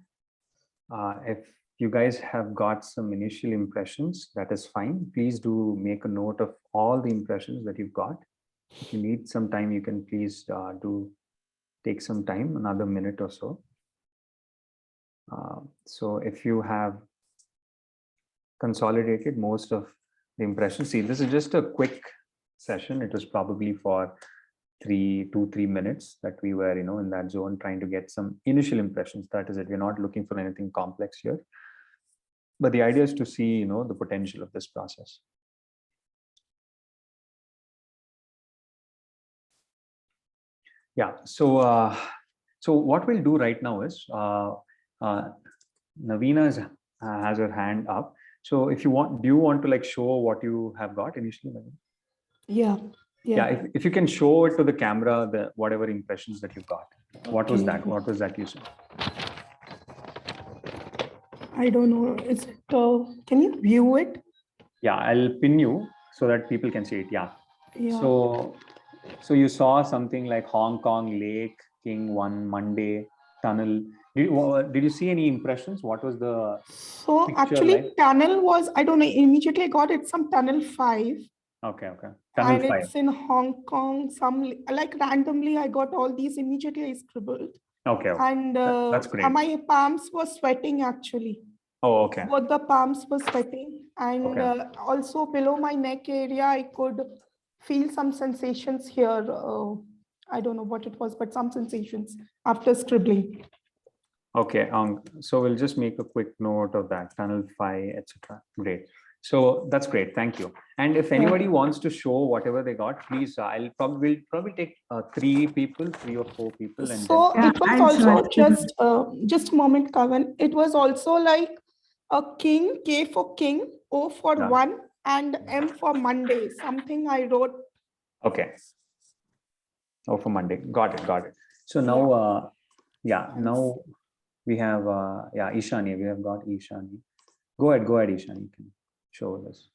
Speaker 1: If you guys have got some initial impressions, that is fine. Please do make a note of all the impressions that you've got. If you need some time, you can please do take some time, another minute or so. So if you have consolidated most of the impressions, see, this is just a quick session. It was probably for 3 minutes that we were, in that zone trying to get some initial impressions. That is it. We're not looking for anything complex here. But the idea is to see, the potential of this process. Yeah. So, so what we'll do right now is Navina has her hand up. So, if you want, do you want to like show what you have got initially? Navina?
Speaker 3: Yeah.
Speaker 1: Yeah. If you can show it to the camera, the whatever impressions that you got. What was
Speaker 3: Okay.
Speaker 1: that? What was that you said?
Speaker 3: I don't know. Is it? Can you view it?
Speaker 1: Yeah, I'll pin you so that people can see it. Yeah.
Speaker 3: Yeah.
Speaker 1: So you saw something like Hong Kong Lake, King 1, Monday, tunnel. Did you see any impressions? What was the
Speaker 3: So
Speaker 1: picture
Speaker 3: actually,
Speaker 1: like?
Speaker 3: tunnel was, I don't know, immediately I got it some tunnel 5.
Speaker 1: Okay. Tunnel
Speaker 3: And
Speaker 1: 5.
Speaker 3: it's in Hong Kong. Some like randomly, I got all these immediately I scribbled.
Speaker 1: Okay.
Speaker 3: And
Speaker 1: That's great.
Speaker 3: my palms were sweating actually.
Speaker 1: Oh, okay.
Speaker 3: Both the palms were sweating. And
Speaker 1: Okay.
Speaker 3: also below my neck area, I could feel some sensations here. I don't know what it was, but some sensations after scribbling.
Speaker 1: Okay. So we'll just make a quick note of that. Tunnel 5, etc. Great. So that's great. Thank you. And if anybody wants to show whatever they got, please, we'll probably take 3 or 4 people. And
Speaker 3: So
Speaker 1: then,
Speaker 3: it was also just a moment, Kavan. It was also like a king, K for king, O for 1, and M for Monday. Something I wrote.
Speaker 1: Okay. Oh, for Monday. Got it. So now, now we have, Ishani. We have got Ishani. Go ahead, Ishani. You can show this.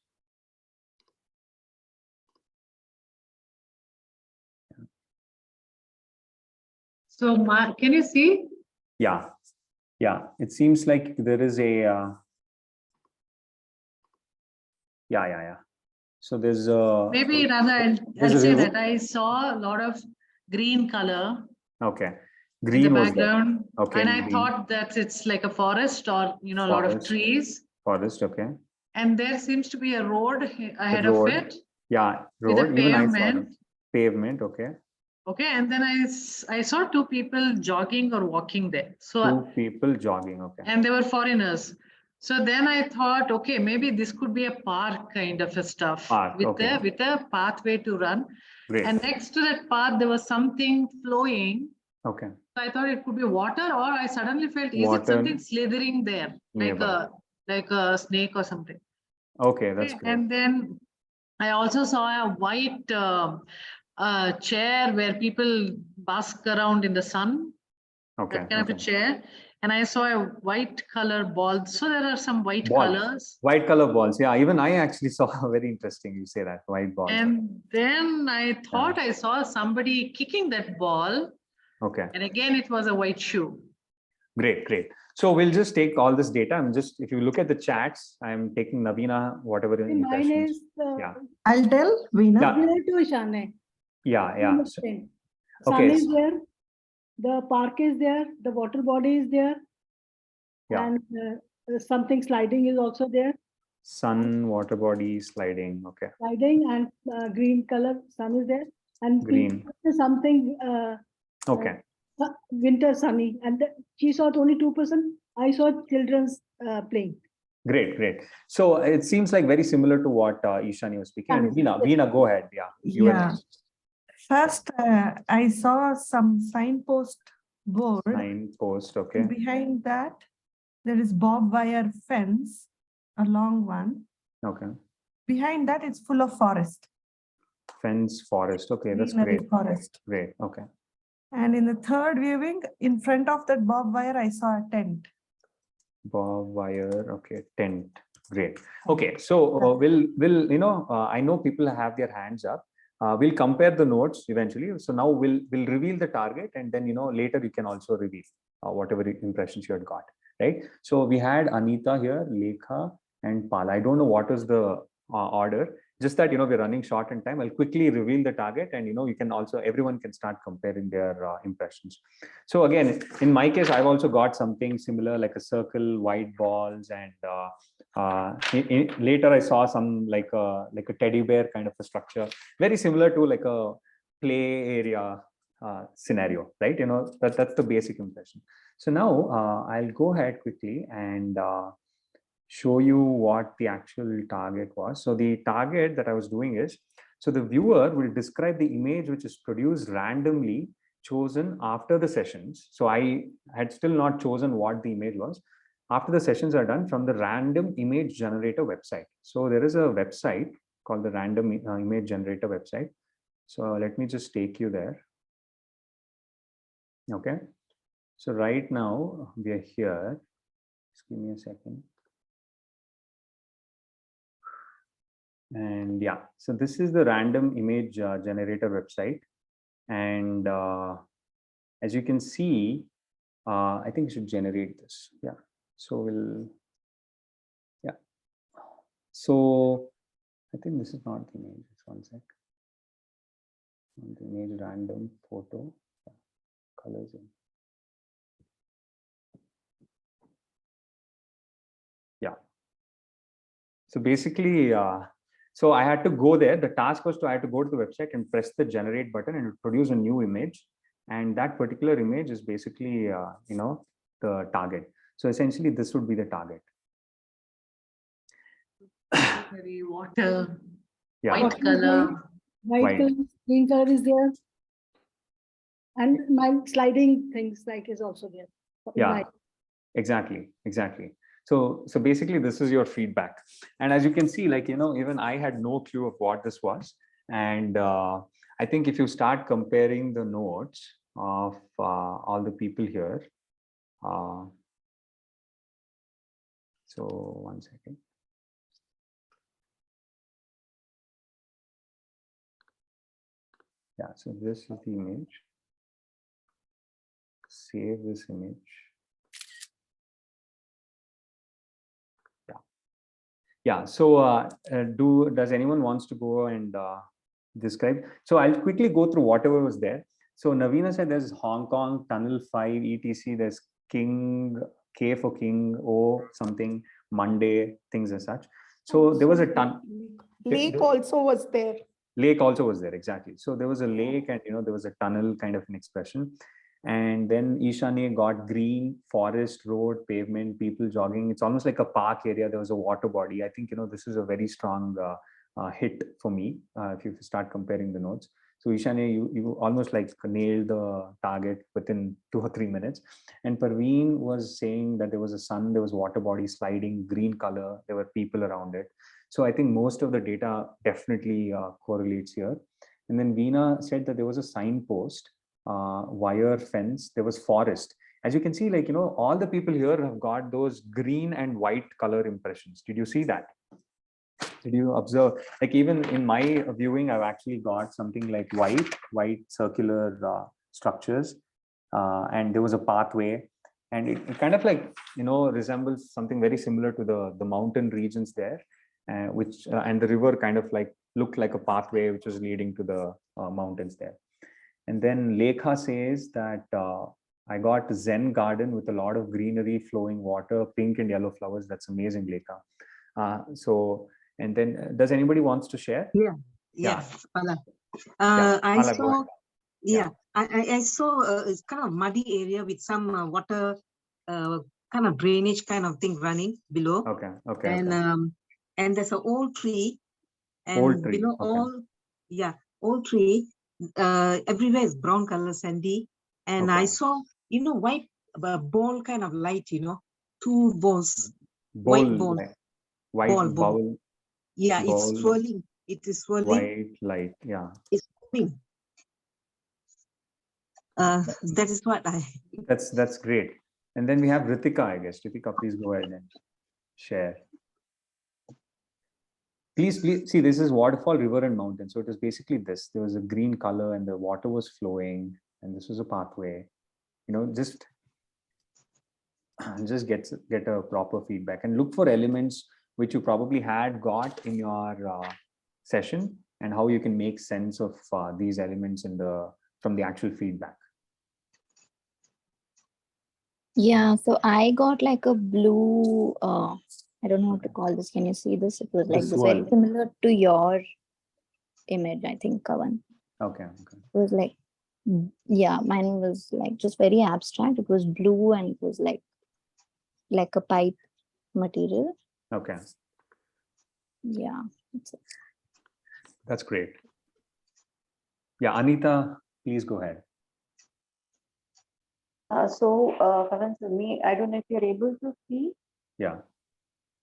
Speaker 2: So, can you see?
Speaker 1: Yeah. It seems like there is a. Yeah. So there's a.
Speaker 2: Maybe rather I'll say that I saw a lot of green color.
Speaker 1: Okay.
Speaker 2: Green in the
Speaker 1: was
Speaker 2: background.
Speaker 1: There. Okay.
Speaker 2: And I thought that it's like a forest or, a lot of trees.
Speaker 1: Forest, okay.
Speaker 2: And there seems to be a road ahead of it.
Speaker 1: Yeah, road.
Speaker 2: With a
Speaker 1: Even
Speaker 2: pavement.
Speaker 1: I saw it. Pavement, okay.
Speaker 2: Okay, and then I saw 2 people jogging or walking there. So
Speaker 1: 2 people jogging, okay.
Speaker 2: And they were foreigners. So then I thought, okay, maybe this could be a park kind of a stuff with a pathway to run.
Speaker 1: Great.
Speaker 2: And next to that path, there was something flowing.
Speaker 1: Okay.
Speaker 2: So I thought it could be water, or I suddenly felt, is it something slithering there, like a snake or something?
Speaker 1: Okay, that's great.
Speaker 2: And then I also saw a white chair where people bask around in the sun.
Speaker 1: Okay.
Speaker 2: That kind of a chair. And I saw a white color ball. So there are some white colors.
Speaker 1: White color balls. Yeah, even I actually saw very interesting. You say that white balls.
Speaker 2: And then I thought I saw somebody kicking that ball.
Speaker 1: Okay.
Speaker 2: And again, it was a white shoe.
Speaker 1: Great. So we'll just take all this data. If you look at the chats, I'm taking Navina, whatever
Speaker 4: Mine is,
Speaker 3: I'll tell Veena.
Speaker 1: Yeah.
Speaker 4: Sun is there. The park is there, the water body is there, and something sliding is also there.
Speaker 1: Sun, water body, sliding, okay.
Speaker 4: Sliding and green color, sun is there, and
Speaker 1: green.
Speaker 4: Something.
Speaker 1: Okay.
Speaker 4: Winter sunny, and she saw only 2%. I saw children's playing.
Speaker 1: Great. So it seems like very similar to what Ishani was speaking. And Veena, go ahead. Yeah.
Speaker 5: First, I saw some signpost board.
Speaker 1: Signpost, okay.
Speaker 5: Behind that, there is barbed wire fence, a long one.
Speaker 1: Okay.
Speaker 5: Behind that, it's full of forest.
Speaker 1: Fence, forest. Okay, that's great.
Speaker 5: Forest.
Speaker 1: Great, okay.
Speaker 5: And in the third viewing, in front of that barbed wire, I saw a tent.
Speaker 1: Barbed wire, okay, tent. Great. Okay, so we'll I know people have their hands up. We'll compare the nodes eventually. So now we'll reveal the target, and then later you can also reveal whatever impressions you had got, right? So we had Anita here, Lekha, and Pala. I don't know what is the order. Just that we're running short on time. I'll quickly reveal the target, and you can also, everyone can start comparing their impressions. So again, in my case, I've also got something similar, like a circle, white balls, and later I saw some like a teddy bear kind of a structure, very similar to like a play area scenario, right? That's the basic impression. So now I'll go ahead quickly and show you what the actual target was. So the target that I was doing is, so the viewer will describe the image which is produced randomly, chosen after the sessions. So I had still not chosen what the image was. After the sessions are done, from the random image generator website. So there is a website called the random image generator website. So let me just take you there. Okay. So right now we are here. Just give me a second. And yeah, so this is the random image generator website. And as you can see, I think we should generate this. Yeah. So we'll, yeah. So I think this is not the image. Just one sec. The image random photo, yeah. Colors in. Yeah. So basically, so I had to go there. The task was I had to go to the website and press the generate button, and it would produce a new image. And that particular image is basically, the target. So essentially, this would be the target.
Speaker 2: Water,
Speaker 1: yeah.
Speaker 2: white color.
Speaker 4: White color, green color is there. And my sliding things like is also there.
Speaker 1: Yeah, exactly. So basically this is your feedback. And as you can see, like, even I had no clue of what this was. And I think if you start comparing the notes of all the people here. So one second. Yeah, so this is the image. Save this image. Yeah, so does anyone wants to go and describe? So I'll quickly go through whatever was there. So Navina said there's Hong Kong, Tunnel 5, etc. There's King, K for King, O something, Monday, things as such. So there was a ton.
Speaker 3: Lake also was there.
Speaker 1: Lake also was there, exactly. So there was a lake, and there was a tunnel kind of an expression. And then Ishani got green, forest, road, pavement, people jogging. It's almost like a park area. There was a water body. I think, this is a very strong hit for me if you start comparing the notes. So Ishani, you almost like nailed the target within 2 or 3 minutes. And Parveen was saying that there was a sun, there was water body sliding, green color, there were people around it. So I think most of the data definitely correlates here. And then Veena said that there was a signpost, wire fence, there was forest. As you can see, like, all the people here have got those green and white color impressions. Did you see that? Did you observe? Like, even in my viewing, I've actually got something like white circular structures, and there was a pathway, and it kind of like, resembles something very similar to the mountain regions there, which and the river kind of like looked like a pathway which was leading to the mountains there. And then Lekha says that I got Zen garden with a lot of greenery, flowing water, pink and yellow flowers. That's amazing, Lekha. So, and then does anybody wants to share?
Speaker 6: Yeah. Yes.
Speaker 1: Yeah.
Speaker 6: I saw. Yeah. I saw a kind of muddy area with some water, kind of drainage kind of thing running below.
Speaker 1: Okay.
Speaker 6: And there's an old tree. And
Speaker 1: old tree.
Speaker 6: Okay. Old tree. Everywhere is brown color, sandy. And I saw, white ball kind of light, 2 balls. White ball.
Speaker 1: White ball.
Speaker 6: Yeah, ball, it's swirling. It is swirling.
Speaker 1: White light, yeah.
Speaker 6: It's moving. That is what I.
Speaker 1: That's great. And then we have Ritika, I guess. Ritika, please go ahead and share. Please see, this is waterfall, river, and mountain. So it is basically this. There was a green color and the water was flowing, and this was a pathway. Just get a proper feedback and look for elements which you probably got in your session, and how you can make sense of these elements from the actual feedback.
Speaker 7: Yeah, so I got like a blue, I don't know what to call this. Can you see this? It was like this, very similar to your image, I think, Kavan.
Speaker 1: Okay.
Speaker 7: It was like, yeah, mine was like just very abstract. It was blue and it was like a pipe material.
Speaker 1: Okay.
Speaker 7: Yeah.
Speaker 1: That's great. Yeah, Anita, please go ahead.
Speaker 8: Kavan, I don't know if you're able to see.
Speaker 1: Yeah.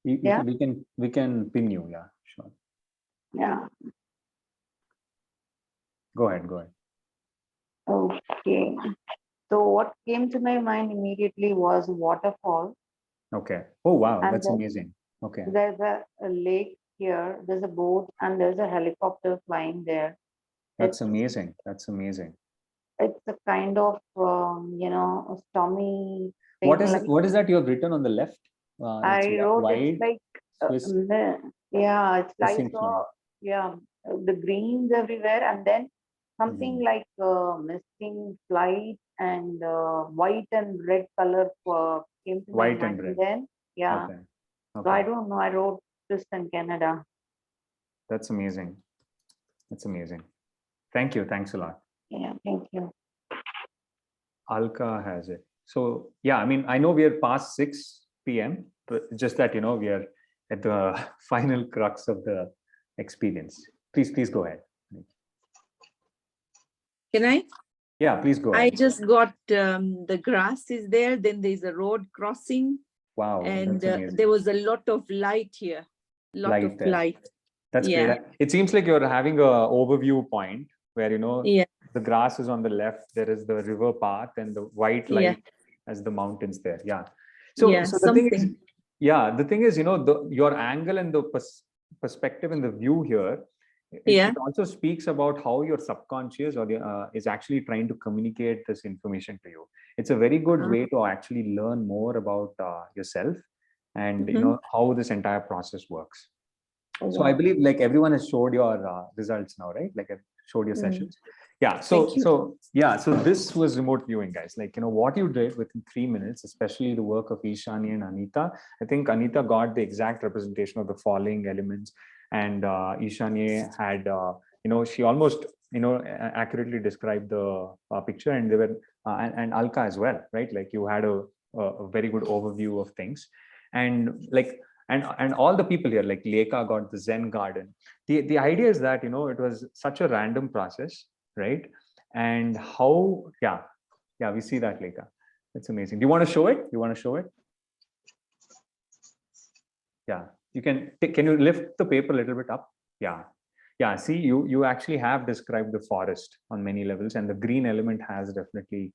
Speaker 1: We can pin you. Yeah, sure.
Speaker 8: Yeah.
Speaker 1: Go ahead.
Speaker 8: Okay. So what came to my mind immediately was waterfall.
Speaker 1: Okay. Oh, wow.
Speaker 8: And
Speaker 1: that's amazing. Okay.
Speaker 8: There's a lake here. There's a boat and there's a helicopter flying there.
Speaker 1: That's amazing. That's amazing.
Speaker 8: It's a kind of, a stormy.
Speaker 1: What is that you have written on the left?
Speaker 8: I wrote
Speaker 1: white,
Speaker 8: it's like, the greens everywhere, and then something like missing flight, and white and red color came to
Speaker 1: white
Speaker 8: my mind.
Speaker 1: and red.
Speaker 8: Then, yeah.
Speaker 1: Okay.
Speaker 8: So I don't know. I wrote this in Canada.
Speaker 1: That's amazing. That's amazing. Thank you. Thanks a lot.
Speaker 8: Yeah, thank you.
Speaker 1: Alka has it. So yeah, I mean, I know we are past 6 p.m., but just that, we are at the final crux of the experience. Please go ahead.
Speaker 9: Can I?
Speaker 1: Yeah, please go ahead.
Speaker 9: I just got the grass is there, then there's a road crossing.
Speaker 1: Wow.
Speaker 9: And there was a lot of light here. Light.
Speaker 1: That's great. It seems like you're having a overview point where, the grass is on the left, there is the river path, and the white light as the mountains there. Yeah. So the thing is, your angle and the perspective and the view here, it also speaks about how your subconscious is actually trying to communicate this information to you. It's a very good way to actually learn more about yourself and how this entire process works. So I believe like everyone has showed your results now, right? Like I've showed your sessions. Yeah. So this was remote viewing, guys. Like, what you did within 3 minutes, especially the work of Ishani and Anita. I think Anita got the exact representation of the following elements, and Ishani had, she almost, accurately described the picture, and they were, and Alka as well, right? Like you had a very good overview of things, and like. And all the people here, like Lekha got the Zen garden. The idea is that, it was such a random process, right? And how, we see that, Lekha. That's amazing. Do you want to show it? Yeah, you can you lift the paper a little bit up? Yeah, see, you actually have described the forest on many levels, and the green element has definitely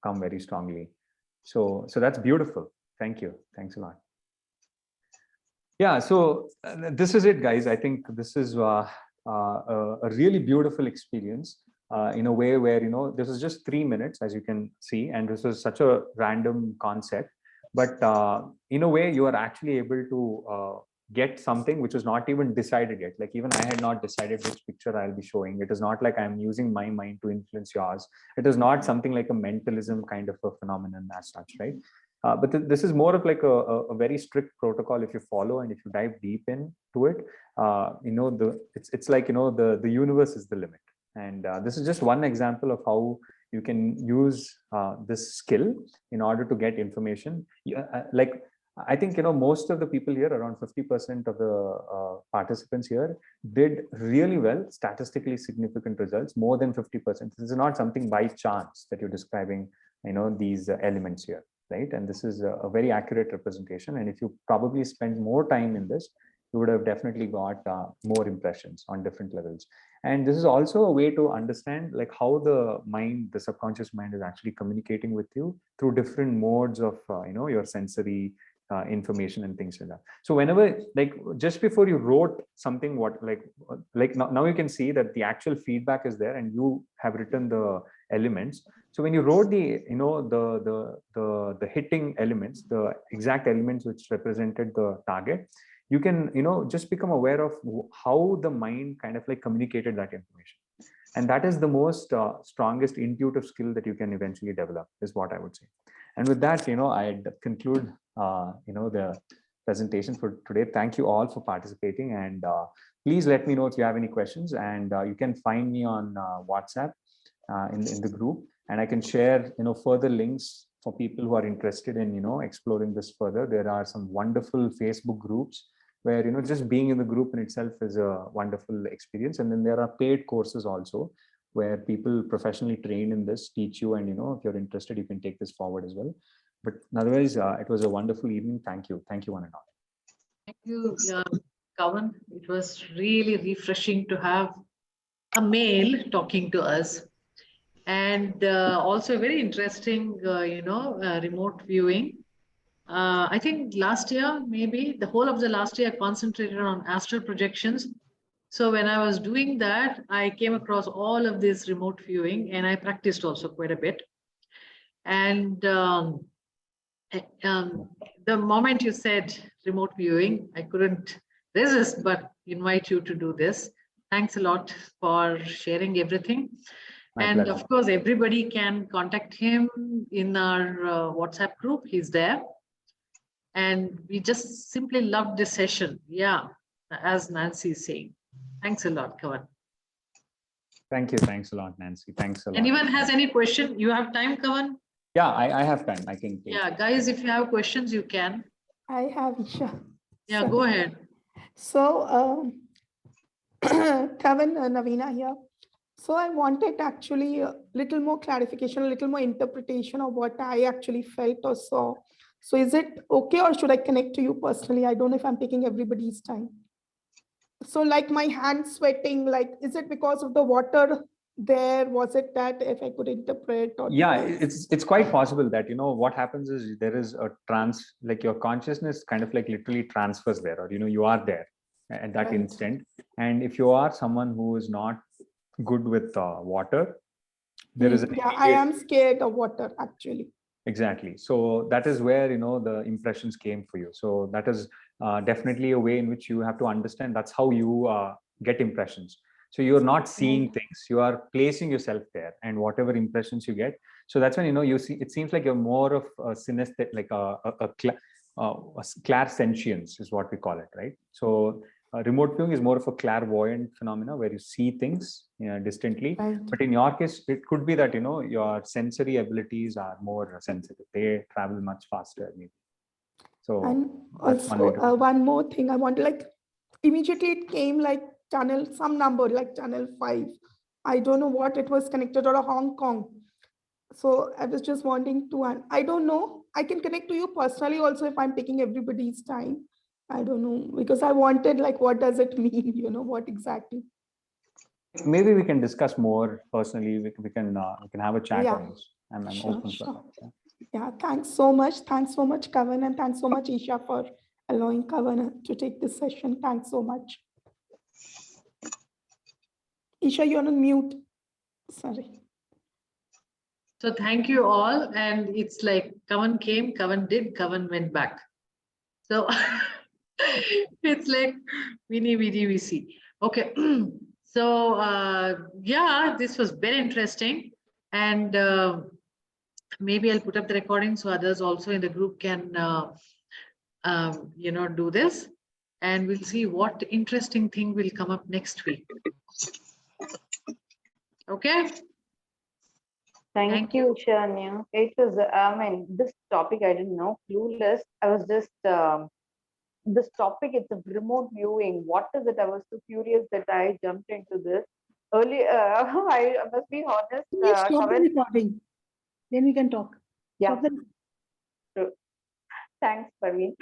Speaker 1: come very strongly. So that's beautiful. Thank you. Thanks a lot. Yeah, so this is it, guys. I think this is a really beautiful experience in a way where, this is just 3 minutes, as you can see, and this was such a random concept. But in a way, you are actually able to get something which is not even decided yet. Like even I had not decided which picture I'll be showing. It is not like I'm using my mind to influence yours. It is not something like a mentalism kind of a phenomenon as such, right? But this is more of like a very strict protocol. If you follow and if you dive deep into it, it's like, the universe is the limit. And this is just one example of how you can use this skill in order to get information. Like, I think, most of the people here, around 50% of the participants here did really well, statistically significant results, more than 50%. This is not something by chance that you're describing, these elements here. Right? And this is a very accurate representation. And if you probably spend more time in this, you would have definitely got more impressions on different levels. And this is also a way to understand like how the subconscious mind is actually communicating with you through different modes of, your sensory information and things like that. So whenever, like just before you wrote something, like now you can see that the actual feedback is there and you have written the elements. So when you wrote the, the hitting elements, the exact elements which represented the target, you can, just become aware of how the mind kind of like communicated that information. And that is the most strongest intuitive skill that you can eventually develop, is what I would say. And with that, I'd conclude, the presentation for today. Thank you all for participating, and please let me know if you have any questions. And you can find me on WhatsApp in the group, and I can share, further links for people who are interested in, exploring this further. There are some wonderful Facebook groups where, just being in the group in itself is a wonderful experience. And then there are paid courses also, where people professionally trained in this teach you, and if you're interested, you can take this forward as well. But otherwise, it was a wonderful evening. Thank you one and all.
Speaker 2: Thank you, Kavan. It was really refreshing to have a male talking to us, and also very interesting, remote viewing. I think last year, maybe the whole of the last year, I concentrated on astral projections. So when I was doing that, I came across all of this remote viewing, and I practiced also quite a bit. And the moment you said remote viewing, I couldn't resist but invite you to do this. Thanks a lot for sharing everything. My pleasure. Of course, everybody can contact him in our WhatsApp group. He's there. And we just simply loved this session. Yeah, as Nancy is saying. Thanks a lot, Kavan.
Speaker 1: Thank you. Thanks a lot, Nancy. Thanks a lot.
Speaker 2: Anyone has any question? You have time, Kavan?
Speaker 1: Yeah, I have time. I can take.
Speaker 2: Yeah, guys, if you have questions, you can.
Speaker 3: I have, Isha.
Speaker 2: Yeah, so, go ahead.
Speaker 3: So, Kavan, Navina here. So I wanted actually a little more clarification, a little more interpretation of what I actually felt or saw. So is it okay, or should I connect to you personally? I don't know if I'm taking everybody's time. So like my hands sweating, like, is it because of the water there? Was it that, if I could interpret? Or
Speaker 1: yeah, it's quite possible that, what happens is there is a like your consciousness kind of like literally transfers there, or, you are there at that right. instant. And if you are someone who is not good with water, there is
Speaker 3: yeah, I am scared of water actually.
Speaker 1: Exactly. So that is where, the impressions came for you. So that is definitely a way in which you have to understand. That's how you get impressions. So you're not seeing things, you are placing yourself there, and whatever impressions you get. So that's when, you see, it seems like you're more of a synesthetic, like a clairsentience is what we call it, right? So remote viewing is more of a clairvoyant phenomena where you see things distantly. Right. But in your case, it could be that, your sensory abilities are more sensitive. They travel much faster. Maybe. So
Speaker 3: and also one more thing I want, like immediately it came like channel, some number like channel 5. I don't know what it was connected, or a Hong Kong. So I was just wanting to, and I don't know, I can connect to you personally also if I'm taking everybody's time. I don't know, because I wanted, like, what does it mean? What exactly?
Speaker 1: Maybe we can discuss more personally. We can have a chat on this. I'm
Speaker 3: sure,
Speaker 1: open
Speaker 3: sure.
Speaker 1: for that.
Speaker 3: Yeah, thanks so much. Thanks so much, Kavan, and thanks so much, Isha, for allowing Kavan to take this session. Thanks so much. Isha, you're on mute. Sorry.
Speaker 2: So thank you all. And it's like Kavan came, Kavan did, Kavan went back. So it's like we see. Okay. So yeah, this was very interesting. And maybe I'll put up the recording so others also in the group can, do this. And we'll see what interesting thing will come up next week. Okay.
Speaker 8: Thank you, Shania. It was, this topic I didn't know, clueless. I was just, this topic, it's a remote viewing. What is it? I was so curious that I jumped into this. Early, I must be honest.
Speaker 4: Stop the recording. Then we can talk.
Speaker 8: Yeah. Thanks, Parveen.